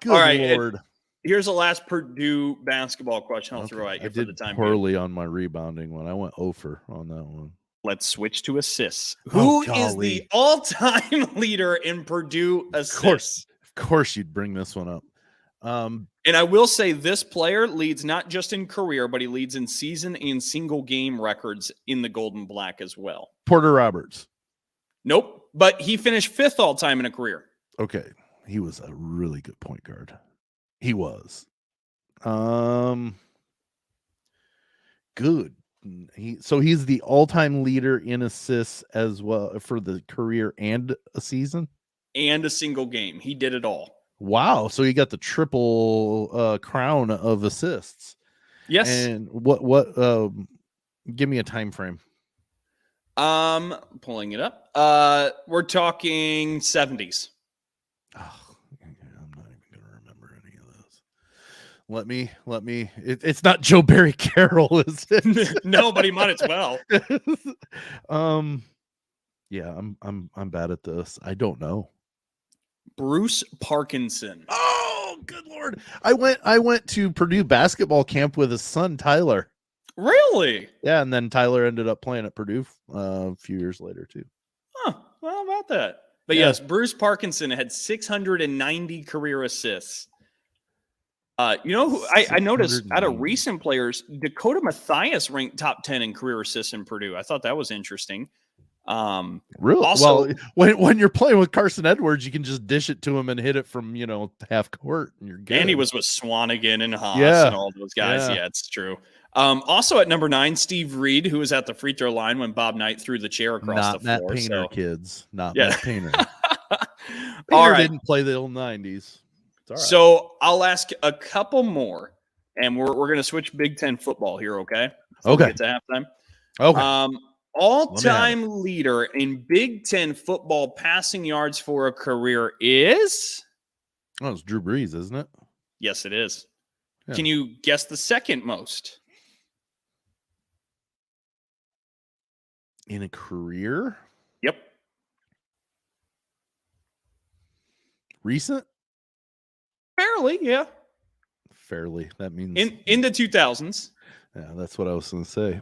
Good all right, Lord. Here's the last Purdue basketball question I'll throw at you for the time. I did poorly on my rebounding one. I went 0 on that one. Let's switch to assists. Who is the all-time leader in Purdue assists? Of course you'd bring this one up. And I will say this player leads not just in career, but he leads in season and single game records in the Golden Black as well. Porter Roberts. Nope. But he finished 5th all-time in a career. Okay. He was a really good point guard. He was. Good. He's the all-time leader in assists as well for the career and a season? And a single game. He did it all. Wow. So he got the triple crown of assists. Yes. And what give me a time frame. Pulling it up. We're talking 70s. Oh, I'm not even going to remember any of those. Let me. It's not Joe Barry Carroll, is it? No, but he might as well. Yeah, I'm bad at this. I don't know. Bruce Parkinson. Oh, good Lord. I went to Purdue basketball camp with his son, Tyler. Really? Yeah, and then Tyler ended up playing at Purdue a few years later, too. Huh. Well, how about that? But yes, Bruce Parkinson had 690 career assists. You know who I noticed out of recent players, Dakota Mathias ranked top 10 in career assists in Purdue. I thought that was interesting. Really? Also, well, when you're playing with Carson Edwards, you can just dish it to him and hit it from half court, and you're good. And he was with Swanigan and Haas and all those guys. Yeah, it's true. Also at number 9, Steve Reed, who was at the free throw line when Bob Knight threw the chair across the floor. Not Matt Painter, kids. Not Matt Painter. All right. Didn't play the old 90s. All right. So I'll ask a couple more, and we're going to switch Big Ten football here, okay? Okay. Get to halftime. Okay. All-time leader in Big Ten football passing yards for a career is? Oh, it's Drew Brees, isn't it? Yes, it is. Yeah. Can you guess the second most? In a career? Yep. Recent? Fairly, yeah. Fairly. That means in the 2000s. Yeah, that's what I was going to say.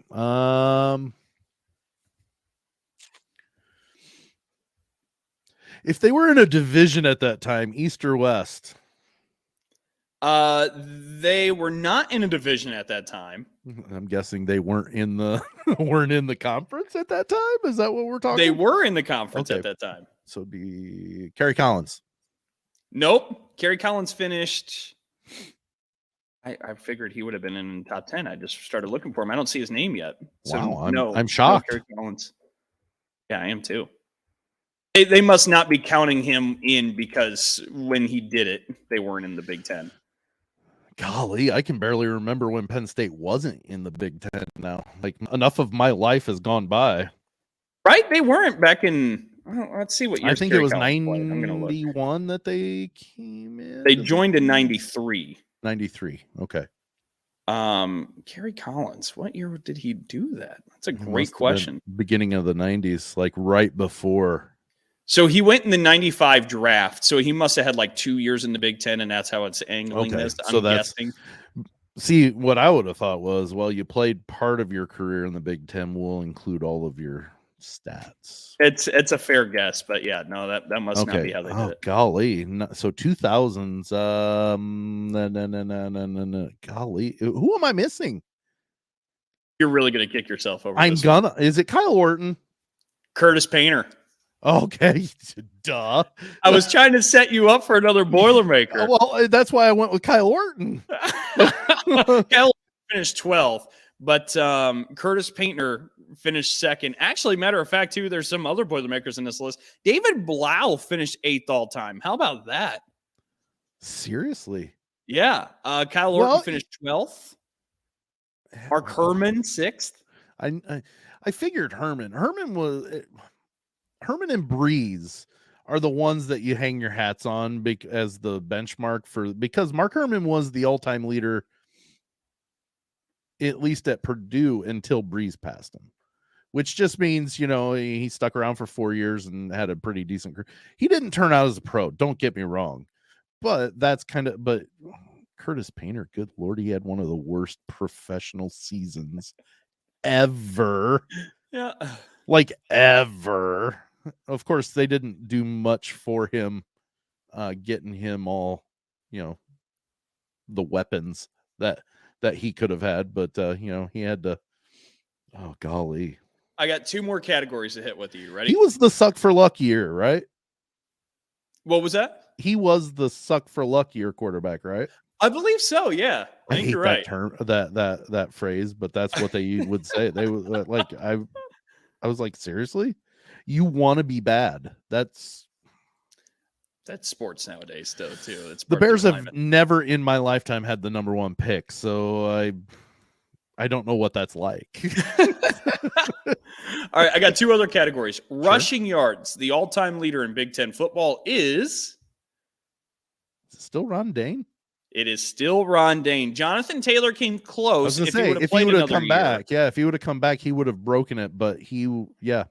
If they were in a division at that time, East or West? They were not in a division at that time. I'm guessing they weren't in the conference at that time. Is that what we're talking? They were in the conference at that time. So it'd be Kerry Collins. Nope. Kerry Collins finished. I figured he would have been in the top 10. I just started looking for him. I don't see his name yet. So wow, I'm shocked. No, Kerry Collins. Yeah, I am too. They must not be counting him in because when he did it, they weren't in the Big Ten. Golly, I can barely remember when Penn State wasn't in the Big Ten now. Like, enough of my life has gone by. Right? They weren't back in. Let's see what years. I think Kerry it was Collins played. I'm gonna look. 91 that they came in. They joined in 93. 93. Okay. Kerry Collins, what year did he do that? That's a It great must have been question. beginning of the 90s, like right before. So he went in the 95 draft. So he must have had like 2 years in the Big Ten, and that's how it's angling Okay. this. So I'm guessing. See, what I would have thought was, well, you played part of your career in the Big Ten. We'll include all of your stats. It's a fair guess, but yeah, no, that must not be how they did it. Golly. No, so 2000s. Golly. Who am I missing? You're really going to kick yourself over. Is it Kyle Orton? Curtis Painter. Okay. Duh. I was trying to set you up for another Boilermaker. Well, that's why I went with Kyle Orton. Kyle finished 12th, but Curtis Painter finished second. Actually, matter of fact, too, there's some other Boilermakers in this list. David Blau finished 8th all time. How about that? Seriously? Yeah. Kyle Orton finished 12th. Mark Herman 6th. I figured Herman and Breeze are the ones that you hang your hats on as the benchmark because Mark Herman was the all-time leader, at least at Purdue, until Breeze passed him, which just means, he stuck around for 4 years and had a pretty decent career. He didn't turn out as a pro, don't get me wrong, but Curtis Painter, good Lord, he had one of the worst professional seasons ever. Yeah. Like ever. Of course, they didn't do much for him, getting him all, the weapons that he could have had, but he had to. Oh golly! I got 2 more categories to hit with you. Ready? He was the suck for luck year, right? What was that? He was the suck for luck year quarterback, right? I believe so. Yeah, I think hate you're that right. term, that phrase, but that's what they would say. They would like I was like, seriously, you want to be bad? That's sports nowadays, though. Too. It's the Bears have never in my lifetime had the number 1 pick, so I don't know what that's like. All right, I got 2 other categories. Sure. Rushing yards. The all-time leader in Big Ten football is still Ron Dane. It is still Ron Dane. Jonathan Taylor came close. If he would have come back, if he would have come back, he would have broken it. But yeah.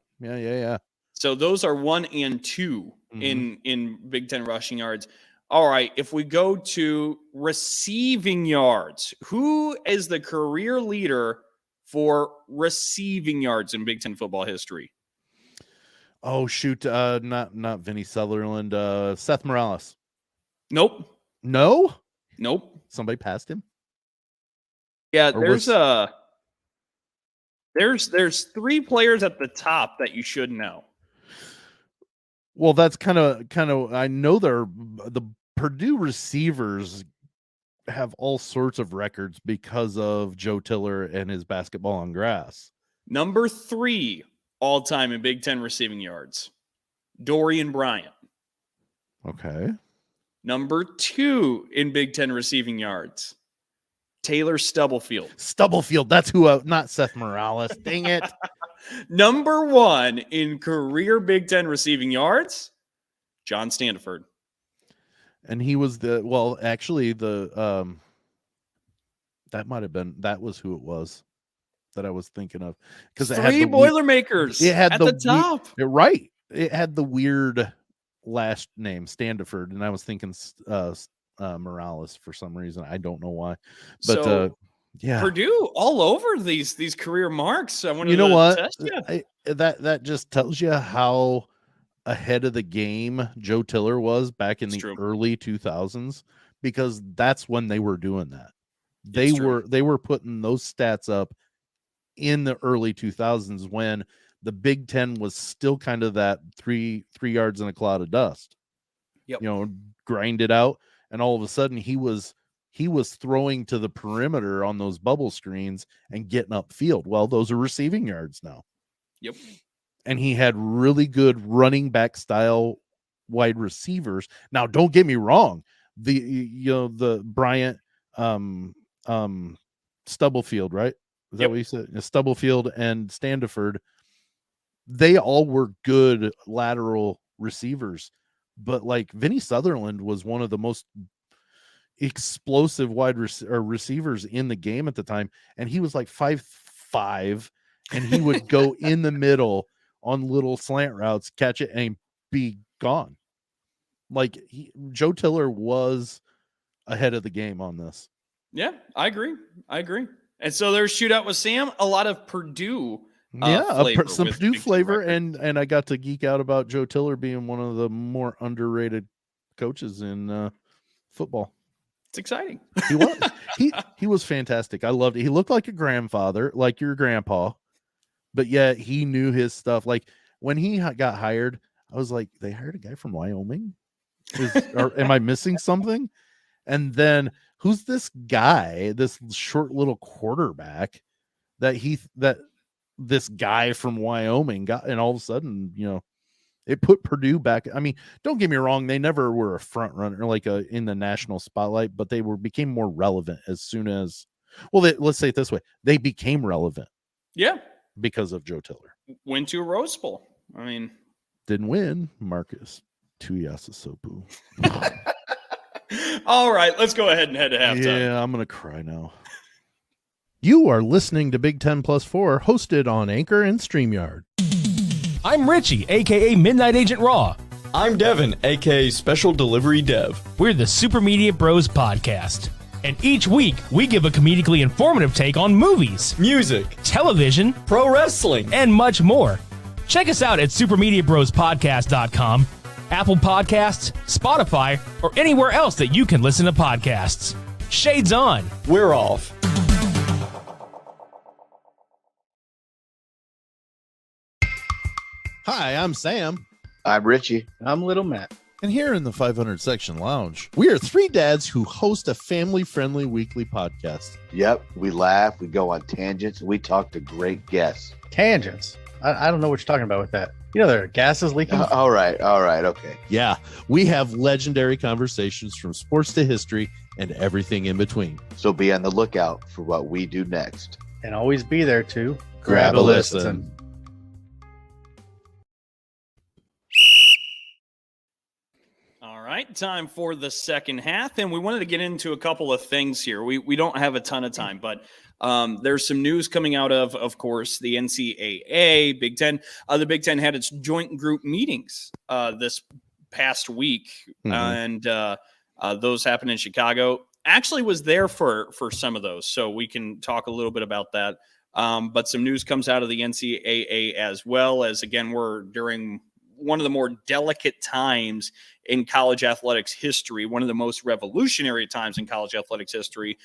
So those are 1 and 2 in Big Ten rushing yards. All right, if we go to receiving yards, who is the career leader for receiving yards in Big Ten football history? Oh shoot, not Vinny Sutherland, Seth Morales. Nope. No. Nope. Somebody passed him. Yeah, there's 3 players at the top that you should know. Well, that's kind of. I know the Purdue receivers have all sorts of records because of Joe Tiller and his basketball on grass. Number 3 all time in Big Ten receiving yards, Dorian Bryant. Okay. Number 2 in Big Ten receiving yards, Taylor Stubblefield. That's who. Not Seth Morales. Dang it. Number 1 in career Big Ten receiving yards, John Standiford. And he was that was who it was that I was thinking of, because 3 Boilermakers at the top. Right. It had the weird last name Standiford, and I was thinking Morales for some reason. I don't know why, but yeah, Purdue all over these career marks. I wanted to test you. That just tells you how ahead of the game Joe Tiller was back in early 2000s, because that's when they were doing that. They were putting those stats up in the early 2000s when the Big Ten was still kind of that 3 yards in a cloud of dust. Yep. Grind it out, and all of a sudden he was throwing to the perimeter on those bubble screens and getting upfield. Well, those are receiving yards now. Yep. And he had really good running back style wide receivers. Now, don't get me wrong. The Bryant, Stubblefield, right? Is that what you said? Stubblefield and Standiford. they all were good lateral receivers, but like Vinny Sutherland was one of the most explosive receivers in the game at the time, and he was like 5'5", and he would go in the middle on little slant routes, catch it, and be gone. Like Joe Tiller was ahead of the game on this. Yeah, I agree. And so there's Shootout with Sam, a lot of Purdue flavor some Purdue flavor, and I got to geek out about Joe Tiller being one of the more underrated coaches in football. It's exciting. He was. he was fantastic. I loved it. He looked like a grandfather, like your grandpa, but yet he knew his stuff. Like when he got hired, I was like, they hired a guy from Wyoming? Am I missing something? And then who's this guy, this short little quarterback that this guy from Wyoming got? And all of a sudden, it put Purdue back. I mean, don't get me wrong, they never were a front runner like in the national spotlight, but they became more relevant as soon as, let's say it this way, they became relevant. Yeah. Because of Joe Tiller. Went to a Rose Bowl. I mean, didn't win. Marcus Tuiasosopo. All right, let's go ahead and head to halftime. Yeah, I'm going to cry now. You are listening to Big 10 Plus 4, hosted on Anchor and StreamYard. I'm Richie, a.k.a. Midnight Agent Raw. I'm Devin, a.k.a. Special Delivery Dev. We're the Super Media Bros Podcast. And each week, we give a comedically informative take on movies, music, television, pro wrestling, and much more. Check us out at supermediabrospodcast.com, Apple Podcasts, Spotify, or anywhere else that you can listen to podcasts. Shades on. We're off. Hi, I'm Sam. I'm Richie. I'm Little Matt. And here in the 500 Section Lounge, we are three dads who host a family-friendly weekly podcast. Yep, we laugh, we go on tangents, and we talk to great guests. Tangents? I don't know what you're talking about with that. There are gases leaking? All right, okay. Yeah, we have legendary conversations from sports to history and everything in between. So be on the lookout for what we do next. And always be there to grab a listen. All right, time for the second half, and we wanted to get into a couple of things here. We don't have a ton of time, but there's some news coming out of course, the NCAA, Big Ten. The Big Ten had its joint group meetings this past week, and those happened in Chicago. Actually was there for some of those, so we can talk a little bit about that. But some news comes out of the NCAA as well, as, again, we're during one of the more delicate times in college athletics history, one of the most revolutionary times in college athletics history.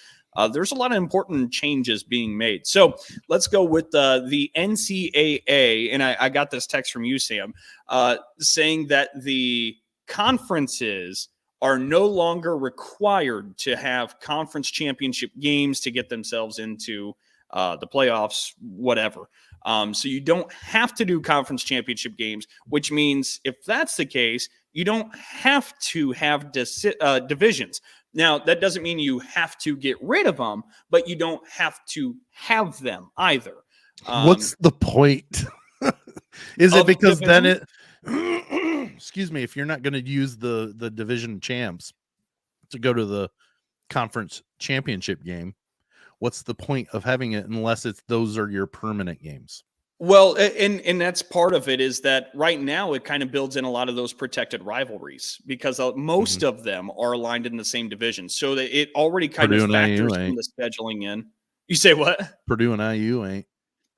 There's a lot of important changes being made. So let's go with the NCAA. And I got this text from you, Sam, saying that the conferences are no longer required to have conference championship games to get themselves into the playoffs, whatever. So you don't have to do conference championship games, which means if that's the case, you don't have to have divisions. Now, that doesn't mean you have to get rid of them, but you don't have to have them either. What's the point? Is it because division? Then it, excuse me, if you're not going to use the division champs to go to the conference championship game, what's the point of having it unless those are your permanent games? Well, and that's part of it, is that right now it kind of builds in a lot of those protected rivalries because most of them are aligned in the same division. So that it already kind of factors in the scheduling in. You say what? Purdue and IU ain't.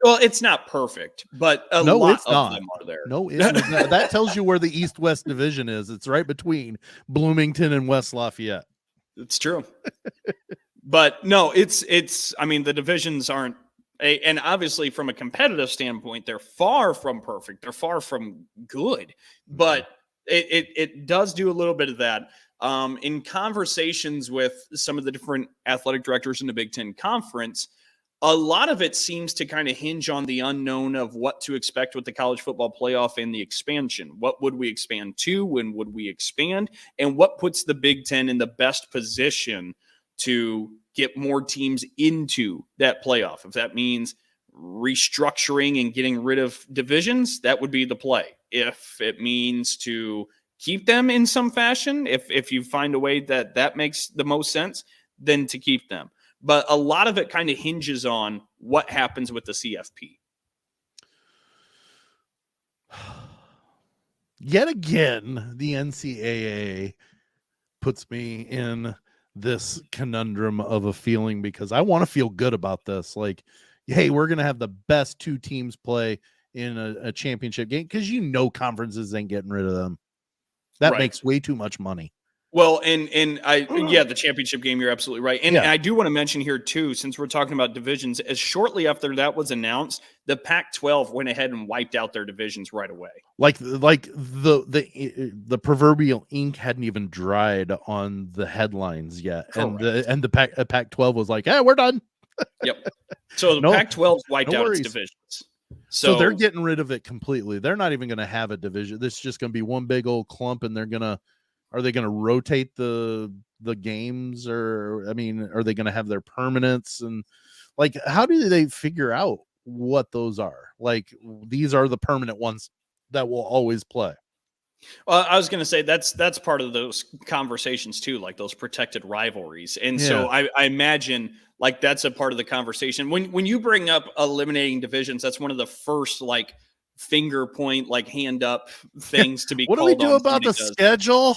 Well, it's not perfect, but a lot of them are there. No, it's not. That tells you where the East-West division is. It's right between Bloomington and West Lafayette. It's true. But no, it's. I mean, the divisions aren't, and obviously from a competitive standpoint, they're far from perfect. They're far from good, but it does do a little bit of that. In conversations with some of the different athletic directors in the Big Ten Conference, a lot of it seems to kind of hinge on the unknown of what to expect with the college football playoff and the expansion. What would we expand to? When would we expand? And what puts the Big Ten in the best position to get more teams into that playoff? If that means restructuring and getting rid of divisions, that would be the play. If it means to keep them in some fashion, if you find a way that makes the most sense, then to keep them. But a lot of it kind of hinges on what happens with the CFP. Yet again, the NCAA puts me in this conundrum of a feeling, because I want to feel good about this. Like, hey, we're going to have the best two teams play in a championship game, because conferences ain't getting rid of them. That makes way too much money. Well, the championship game, you're absolutely right. And I do want to mention here too, since we're talking about divisions, as shortly after that was announced, the Pac-12 went ahead and wiped out their divisions right away. Like the proverbial ink hadn't even dried on the headlines yet. Correct. And the Pac-12 was like, we're done. Yep. So the Pac-12 wiped out its divisions. So they're getting rid of it completely. They're not even going to have a division. This is just going to be one big old clump, and are they going to rotate the games, or are they going to have their permanents? And like, how do they figure out what those are? Like, these are the permanent ones that will always play. Well, I was going to say that's part of those conversations too, like those protected rivalries. And so I imagine like that's a part of the conversation. When you bring up eliminating divisions, that's one of the first like finger point, like hand up things to be what called. What do we do about the schedule?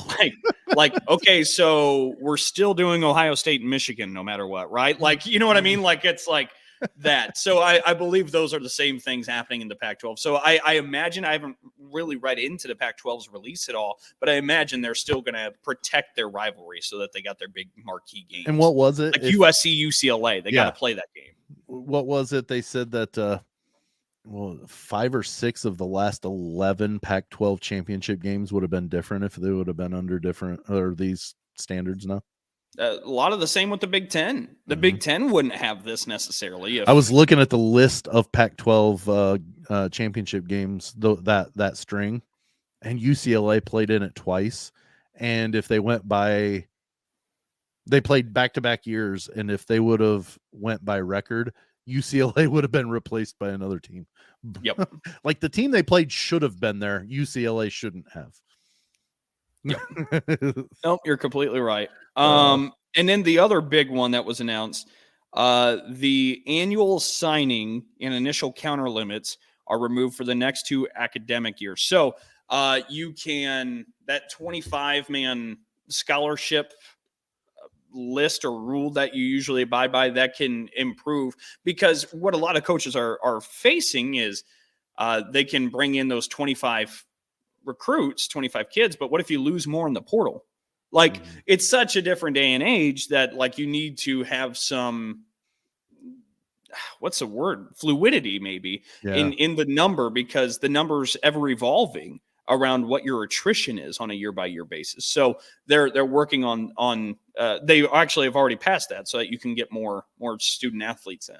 Like, okay, so we're still doing Ohio State and Michigan no matter what, right? Like, you know what I mean? Like, it's like that. So I believe those are the same things happening in the Pac-12. So I imagine, I haven't really read into the Pac-12's release at all, but I imagine they're still going to protect their rivalry so that they got their big marquee games. And what was it? Like USC, UCLA, they got to play that game. What was it? They said that 5 or 6 of the last 11 Pac-12 championship games would have been different if they would have been under different or these standards now. A lot of the same with the Big Ten. The Big Ten wouldn't have this necessarily. I was looking at the list of Pac-12 championship games, that string, and UCLA played in it twice. And if they went by, they played back-to-back years, and if they would have went by record, UCLA would have been replaced by another team. Yep. Like the team they played should have been there. UCLA shouldn't have. Yep. Nope, you're completely right. And then the other big one that was announced, the annual signing and initial counter limits are removed for the next 2 academic years. So you can, that 25-man scholarship list or rule that you usually abide by, that can improve, because what a lot of coaches are facing is they can bring in those 25 recruits, 25 kids, but what if you lose more in the portal? Like, it's such a different day and age that like you need to have some, what's the word, fluidity maybe in the number, because the number's ever evolving around what your attrition is on a year by year basis. So they're working on they actually have already passed that so that you can get more student athletes in,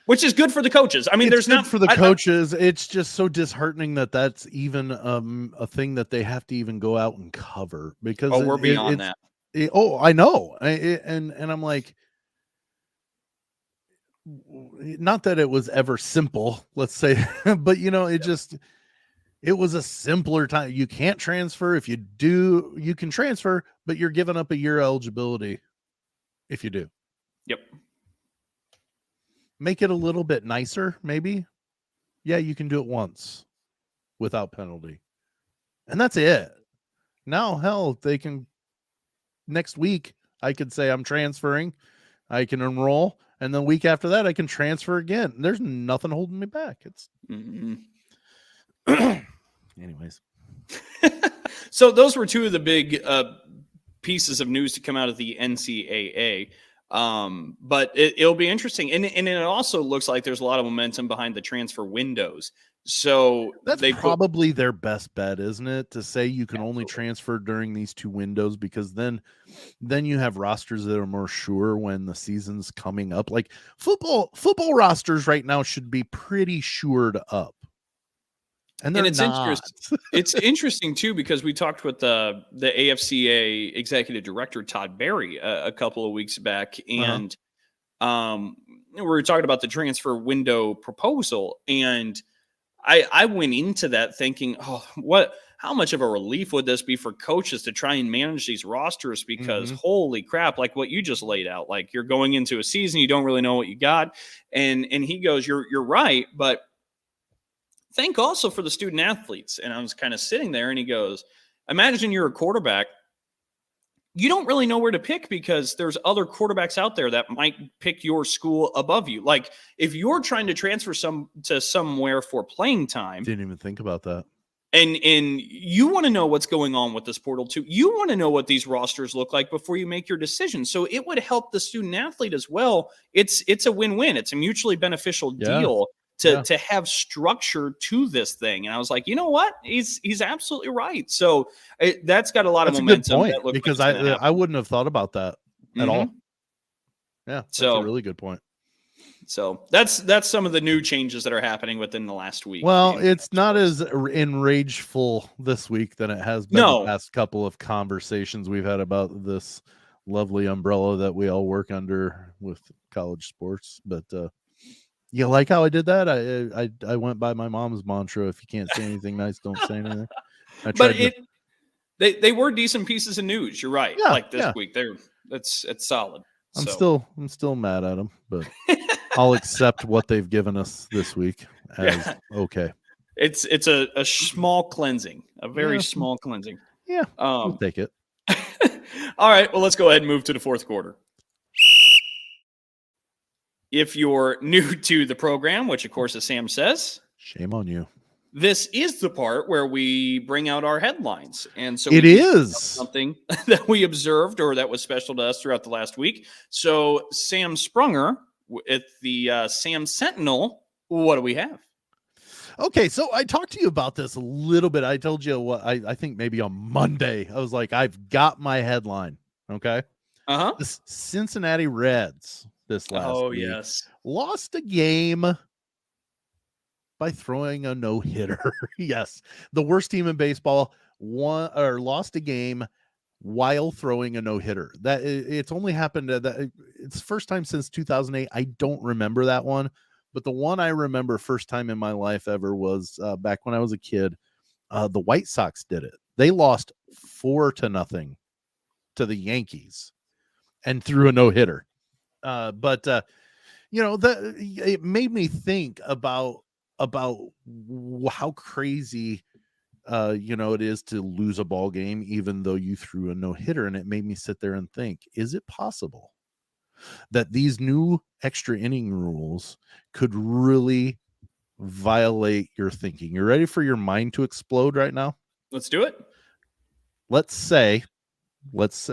which is good for the coaches. I mean, there's not for the coaches. It's just so disheartening that that's even a thing that they have to even go out and cover, because we're beyond that. I know. And I'm like, not that it was ever simple, let's say, but it was a simpler time. You can't transfer. If you do, you can transfer, but you're giving up a year eligibility if you do. Yep. Make it a little bit nicer, maybe. Yeah, you can do it once without penalty. And that's it. Now, hell, they can, next week, I could say I'm transferring. I can enroll. And the week after that, I can transfer again. There's nothing holding me back. It's anyways. So those were 2 of the big pieces of news to come out of the NCAA. But it'll be interesting. And it also looks like there's a lot of momentum behind the transfer windows. So that's probably their best bet, isn't it? To say you can only transfer during these 2 windows, because then you have rosters that are more sure when the season's coming up. Like football rosters right now should be pretty shored up. And it's interesting. It's interesting too, because we talked with the AFCA executive director Todd Berry a couple of weeks back, and we were talking about the transfer window proposal, and I went into that thinking, oh, how much of a relief would this be for coaches to try and manage these rosters? Because holy crap, like what you just laid out, like you're going into a season, you don't really know what you got. And he goes, you're right, but think also for the student athletes. And I was kind of sitting there, and he goes, imagine you're a quarterback. You don't really know where to pick because there's other quarterbacks out there that might pick your school above you. Like if you're trying to transfer to somewhere for playing time. Didn't even think about that. And you want to know what's going on with this portal too. You want to know what these rosters look like before you make your decision. So it would help the student athlete as well. It's a win-win. It's a mutually beneficial deal to have structure to this thing. And I was like, you know what? He's absolutely right. So that's got a lot of momentum. Good point, because I wouldn't have thought about that at all. Yeah, that's a really good point. So that's some of the new changes that are happening within the last week. Well, it's not as enrageful this week than it has been the past couple of conversations we've had about this lovely umbrella that we all work under with college sports. But you like how I did that? I went by my mom's mantra: if you can't say anything nice, don't say anything. But they were decent pieces of news. You're right. Yeah, like this week, it's solid. I'm still mad at them, but I'll accept what they've given us this week as okay. It's a small cleansing, a very small cleansing. Yeah, we'll take it. All right, well, let's go ahead and move to the fourth quarter. If you're new to the program, which of course, as Sam says, shame on you. This is the part where we bring out our headlines. And so it is something that we observed or that was special to us throughout the last week. So Sam Sprunger at the Sam Sentinel, what do we have? Okay, so I talked to you about this a little bit. I told you what I think maybe on Monday. I was like, I've got my headline. Okay. The Cincinnati Reds this last week lost a game by throwing a no-hitter. Yes, the worst team in baseball lost a game while throwing a no-hitter. That it's only happened it's the first time since 2008. I don't remember that one, but the one I remember first time in my life ever was back when I was a kid. The White Sox did it. They lost 4-0 to the Yankees and threw a no-hitter. But it made me think about how crazy it is to lose a ball game even though you threw a no-hitter. And it made me sit there and think, is it possible that these new extra inning rules could really violate your thinking? You're ready for your mind to explode right now? Let's do it.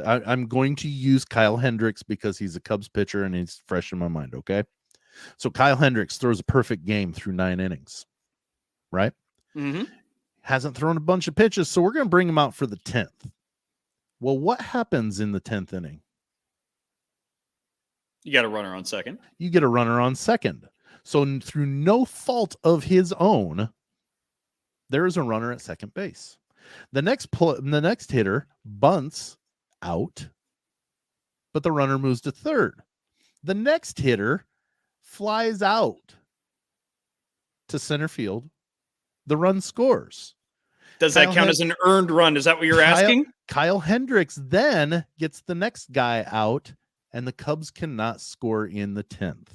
I'm going to use Kyle Hendricks because he's a Cubs pitcher and he's fresh in my mind. Okay. So Kyle Hendricks throws a perfect game through 9 innings, right? Hasn't thrown a bunch of pitches, so we're going to bring him out for the 10th. Well, what happens in the 10th inning? You got a runner on second. You get a runner on second. So through no fault of his own, there is a runner at second base. The next hitter bunts out, but the runner moves to third. The next hitter flies out to center field. The run scores. Does that count as an earned run? Is that what you're asking? Kyle Hendricks then gets the next guy out, and the Cubs cannot score in the 10th.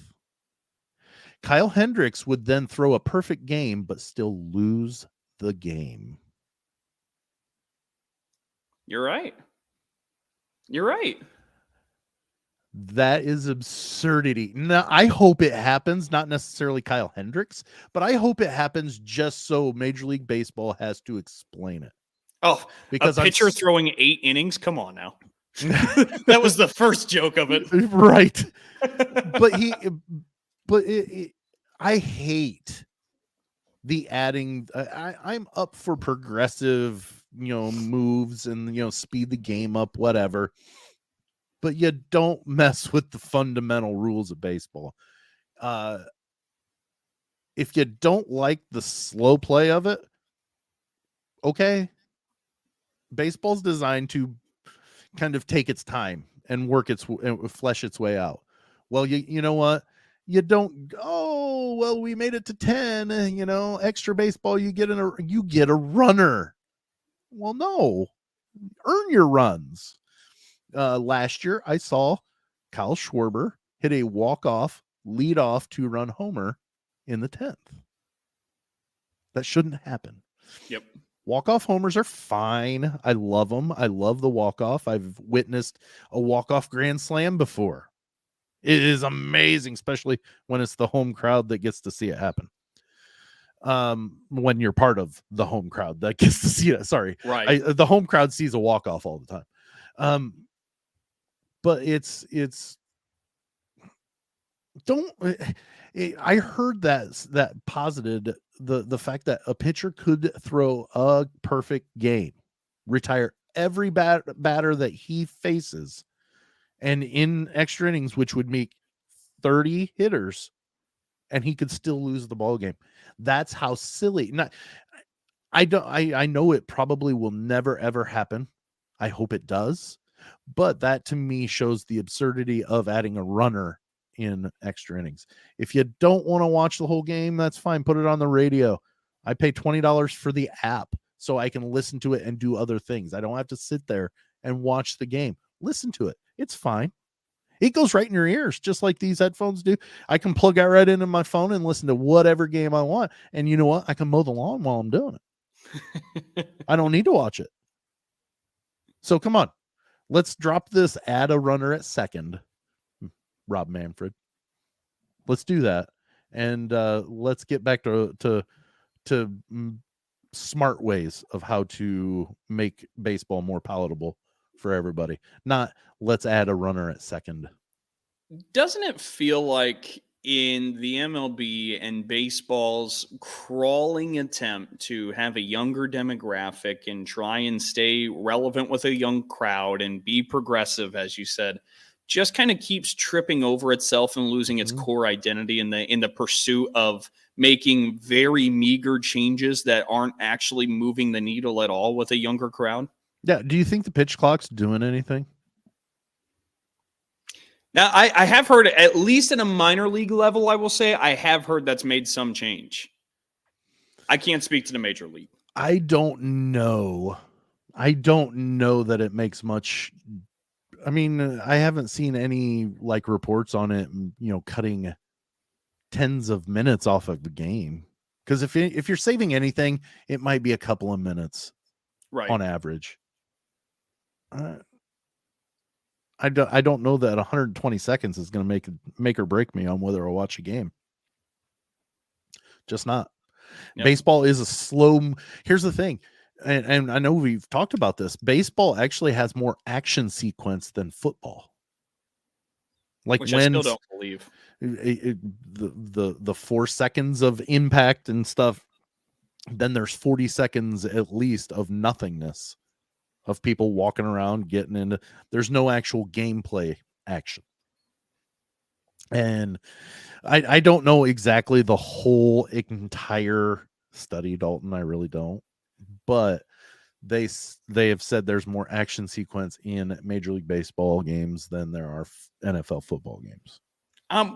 Kyle Hendricks would then throw a perfect game, but still lose the game. You're right. You're right. That is absurdity. Now, I hope it happens, not necessarily Kyle Hendricks, but I hope it happens just so Major League Baseball has to explain it. Oh, because a pitcher throwing 8 innings? Come on now. That was the first joke of it. Right. I hate the adding. I'm up for progressive, moves and, speed the game up, whatever. But you don't mess with the fundamental rules of baseball. If you don't like the slow play of it, okay. Baseball's designed to kind of take its time and flesh its way out. Well, you know what? You don't, oh, well, we made it to 10, extra baseball, you get a runner. Well, no, earn your runs. Last year, I saw Kyle Schwarber hit a walk-off, lead-off 2-run homer in the 10th. That shouldn't happen. Yep. Walk-off homers are fine. I love them. I love the walk-off. I've witnessed a walk-off grand slam before. It is amazing, especially when it's the home crowd that gets to see it happen. When you're part of the home crowd that gets to see it. Sorry. Right. The home crowd sees a walk-off all the time. But I heard that posited the fact that a pitcher could throw a perfect game, retire every batter that he faces, and in extra innings, which would make 30 hitters, and he could still lose the ball game. That's how silly. I know it probably will never ever happen. I hope it does. But that to me shows the absurdity of adding a runner in extra innings. If you don't want to watch the whole game, that's fine. Put it on the radio. I pay $20 for the app so I can listen to it and do other things. I don't have to sit there and watch the game. Listen to it. It's fine. It goes right in your ears, just like these headphones do. I can plug that right into my phone and listen to whatever game I want. And you know what? I can mow the lawn while I'm doing it. I don't need to watch it. So come on. Let's drop this, add a runner at second, Rob Manfred. Let's do that. And let's get back to smart ways of how to make baseball more palatable for everybody. Not let's add a runner at second. Doesn't it feel like in the MLB and baseball's crawling attempt to have a younger demographic and try and stay relevant with a young crowd and be progressive, as you said, just kind of keeps tripping over itself and losing its core identity in the pursuit of making very meager changes that aren't actually moving the needle at all with a younger crowd? Yeah. Do you think the pitch clock's doing anything? Now, I have heard, at least at a minor league level, I will say, I have heard that's made some change. I can't speak to the major league. I don't know. I don't know that it makes much. I mean, I haven't seen any like reports on it, cutting tens of minutes off of the game. Because if you're saving anything, it might be a couple of minutes, right, on average. I don't know that 120 seconds is going to make or break me on whether I watch a game. Just not. Yep. Baseball is a slow. Here's the thing, and I know we've talked about this. Baseball actually has more action sequence than football. Like which I still don't believe. The 4 seconds of impact and stuff. Then there's 40 seconds at least of nothingness. Of people walking around, getting into, there's no actual gameplay action. And I don't know exactly the whole entire study, Dalton. I really don't. But they have said there's more action sequence in Major League Baseball games than there are NFL football games.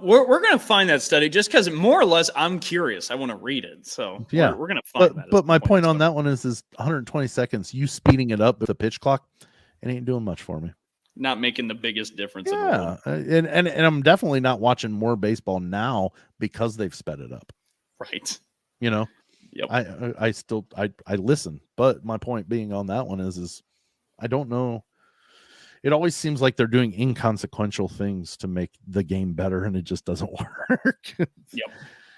We're going to find that study just because more or less I'm curious. I want to read it. So yeah, we're going to find that. But my point on that one is 120 seconds, you speeding it up with the pitch clock, it ain't doing much for me. Not making the biggest difference. Yeah. And I'm definitely not watching more baseball now because they've sped it up. Right. Yep. I listen, but my point being on that one is I don't know. It always seems like they're doing inconsequential things to make the game better, and it just doesn't work. Yep.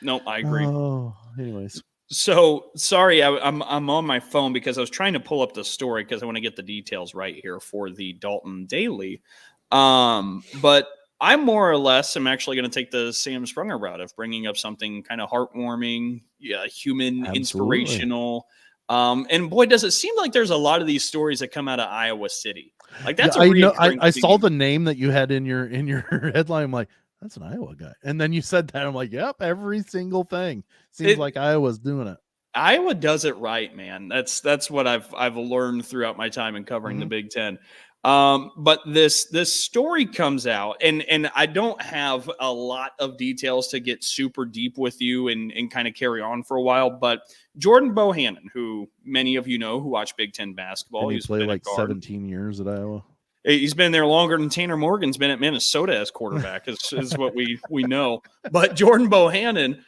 No, I agree. Oh, anyways. So sorry, I'm on my phone because I was trying to pull up the story because I want to get the details right here for the Dalton Daily. But I more or less am actually going to take the Sam Sprunger route of bringing up something kind of heartwarming, human, absolutely, inspirational. And boy, does it seem like there's a lot of these stories that come out of Iowa City. Like that's I saw the name that you had in your headline. I'm like, that's an Iowa guy. And then you said that. I'm like, yep, every single thing seems like Iowa's doing it. Iowa does it right, man. That's what I've learned throughout my time in covering the Big Ten. But this story comes out, and I don't have a lot of details to get super deep with you and kind of carry on for a while. But Jordan Bohannon, who many of you know who watch Big Ten basketball, And he he's played been a like guard. 17 years at Iowa. He's been there longer than Tanner Morgan's been at Minnesota as quarterback, is what we know. But Jordan Bohannon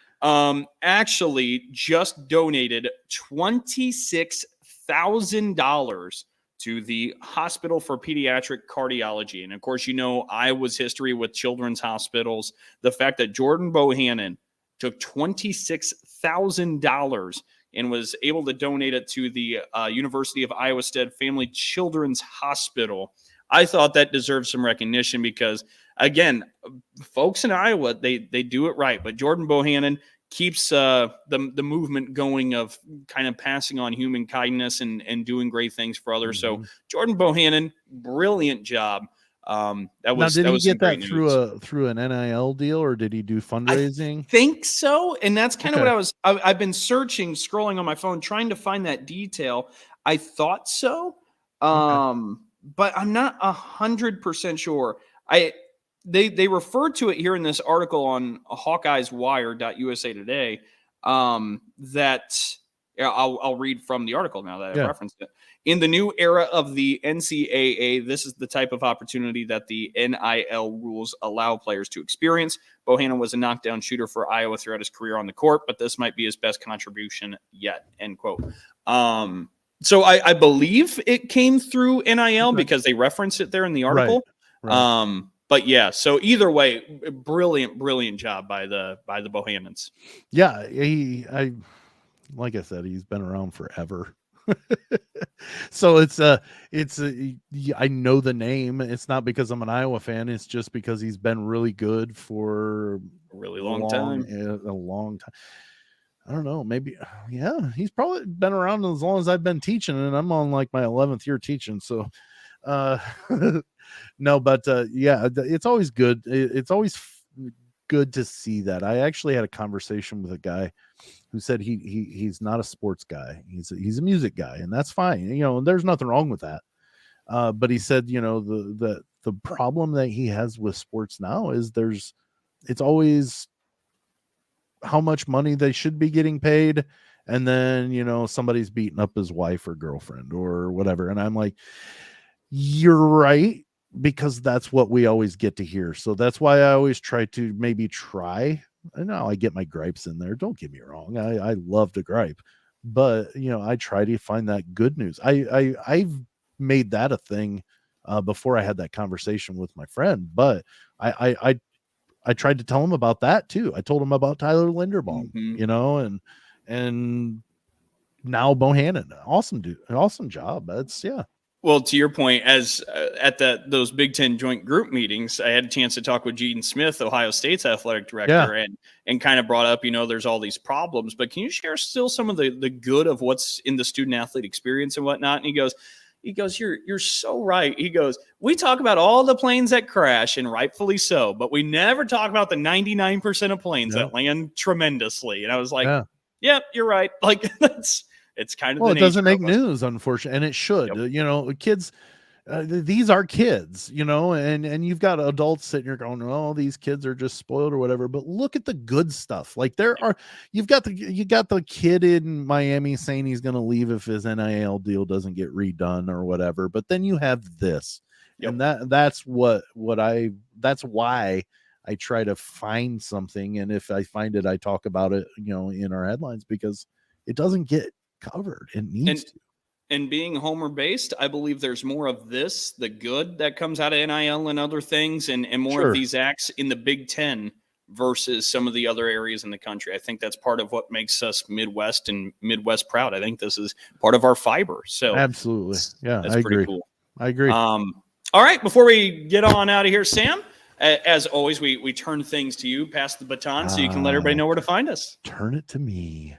actually just donated $26,000 to the Hospital for Pediatric Cardiology. And of course, you know Iowa's history with children's hospitals. The fact that Jordan Bohannon took $26,000 and was able to donate it to the University of Iowa Stead Family Children's Hospital, I thought that deserved some recognition because, again, folks in Iowa, they do it right. But Jordan Bohannon keeps the movement going of kind of passing on human kindness and doing great things for others. So Jordan Bohannon, brilliant job. Did he get that through an NIL deal, or did he do fundraising? I think so, and that's kind of what I've been searching, scrolling on my phone, trying to find that detail. I thought so, but I'm not 100% sure. They referred to it here in this article on HawkeyesWire.USA Today. That I'll read from the article now that I referenced it. In the new era of the NCAA, this is the type of opportunity that the NIL rules allow players to experience. Bohannon was a knockdown shooter for Iowa throughout his career on the court, but this might be his best contribution yet, end quote. So I believe it came through NIL because they referenced it there in the article. Right. But yeah, so either way, brilliant job by the Bohannons. Yeah, like I said, he's been around forever. So I know the name. It's not because I'm an Iowa fan. It's just because he's been really good for a really long time. A long time. I don't know. Maybe, he's probably been around as long as I've been teaching, and I'm on like my 11th year teaching. So, no, but it's always good. It's always good to see that. I actually had a conversation with a guy who said he's not a sports guy. He's a music guy, and that's fine. You know, there's nothing wrong with that. But he said, you know, the problem that he has with sports now is it's always how much money they should be getting paid, and then, you know, somebody's beating up his wife or girlfriend or whatever. And I'm like, you're right, because that's what we always get to hear. So that's why I always try to I know I get my gripes in there. Don't get me wrong. I love to gripe, but you know, I try to find that good news. I've made that a thing before I had that conversation with my friend, but I tried to tell him about that too. I told him about Tyler Linderbaum, you know, and now Bohannon, awesome dude, awesome job. Well, to your point, as at those Big Ten joint group meetings, I had a chance to talk with Gene Smith, Ohio State's athletic director, and kind of brought up, you know, there's all these problems, but can you share still some of the good of what's in the student athlete experience and whatnot? And he goes, you're so right. He goes, we talk about all the planes that crash, and rightfully so, but we never talk about the 99% of planes that land tremendously. And I was like, yep, you're right. Like it's kind of it doesn't make news, unfortunately, and it should. You know, kids, these are kids, you know, and you've got adults sitting here going, oh, these kids are just spoiled or whatever. But look at the good stuff. Like you got the kid in Miami saying he's going to leave if his NIL deal doesn't get redone or whatever. But then you have this, and that's why I try to find something. And if I find it, I talk about it, you know, in our headlines, because it doesn't get covered. It needs to. And being Homer based, I believe there's more of this, the good that comes out of NIL and other things, and more of these acts in the Big Ten versus some of the other areas in the country. I think that's part of what makes us Midwest proud. I think this is part of our fiber. So absolutely. Yeah, that's pretty cool. I agree. All right, before we get on out of here, Sam, as always, we turn things to you, pass the baton so you can let everybody know where to find us. Turn it to me.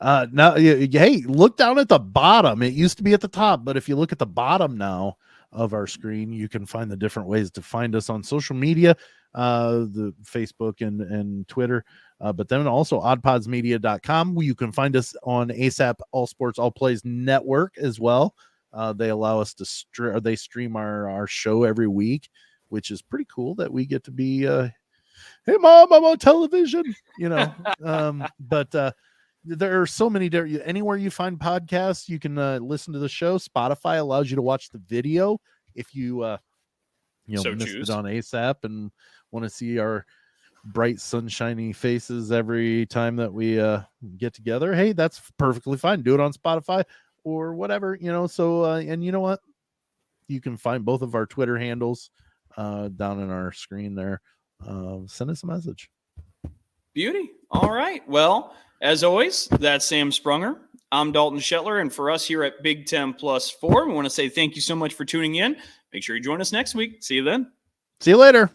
Now, hey, look down at the bottom. It used to be at the top, but if you look at the bottom now, of our screen. You can find the different ways to find us on social media, the Facebook and Twitter, but then also oddpodsmedia.com, where you can find us on ASAP All Sports All Plays Network as well. They allow us to they stream our show every week, which is pretty cool that we get to be hey mom, I'm on television, but there are so many different, anywhere you find podcasts, you can listen to the show. Spotify allows you to watch the video if you So missed choose. it on ASAP and want to see our bright sunshiny faces every time that we get together. Hey, that's perfectly fine. Do it on Spotify or whatever, so and you know what, you can find both of our Twitter handles down in our screen there. Send us a message. Beauty. All right. Well, as always, that's Sam Sprunger. I'm Dalton Shetler, and for us here at Big 10 Plus 4, we want to say thank you so much for tuning in. Make sure you join us next week. See you then. See you later.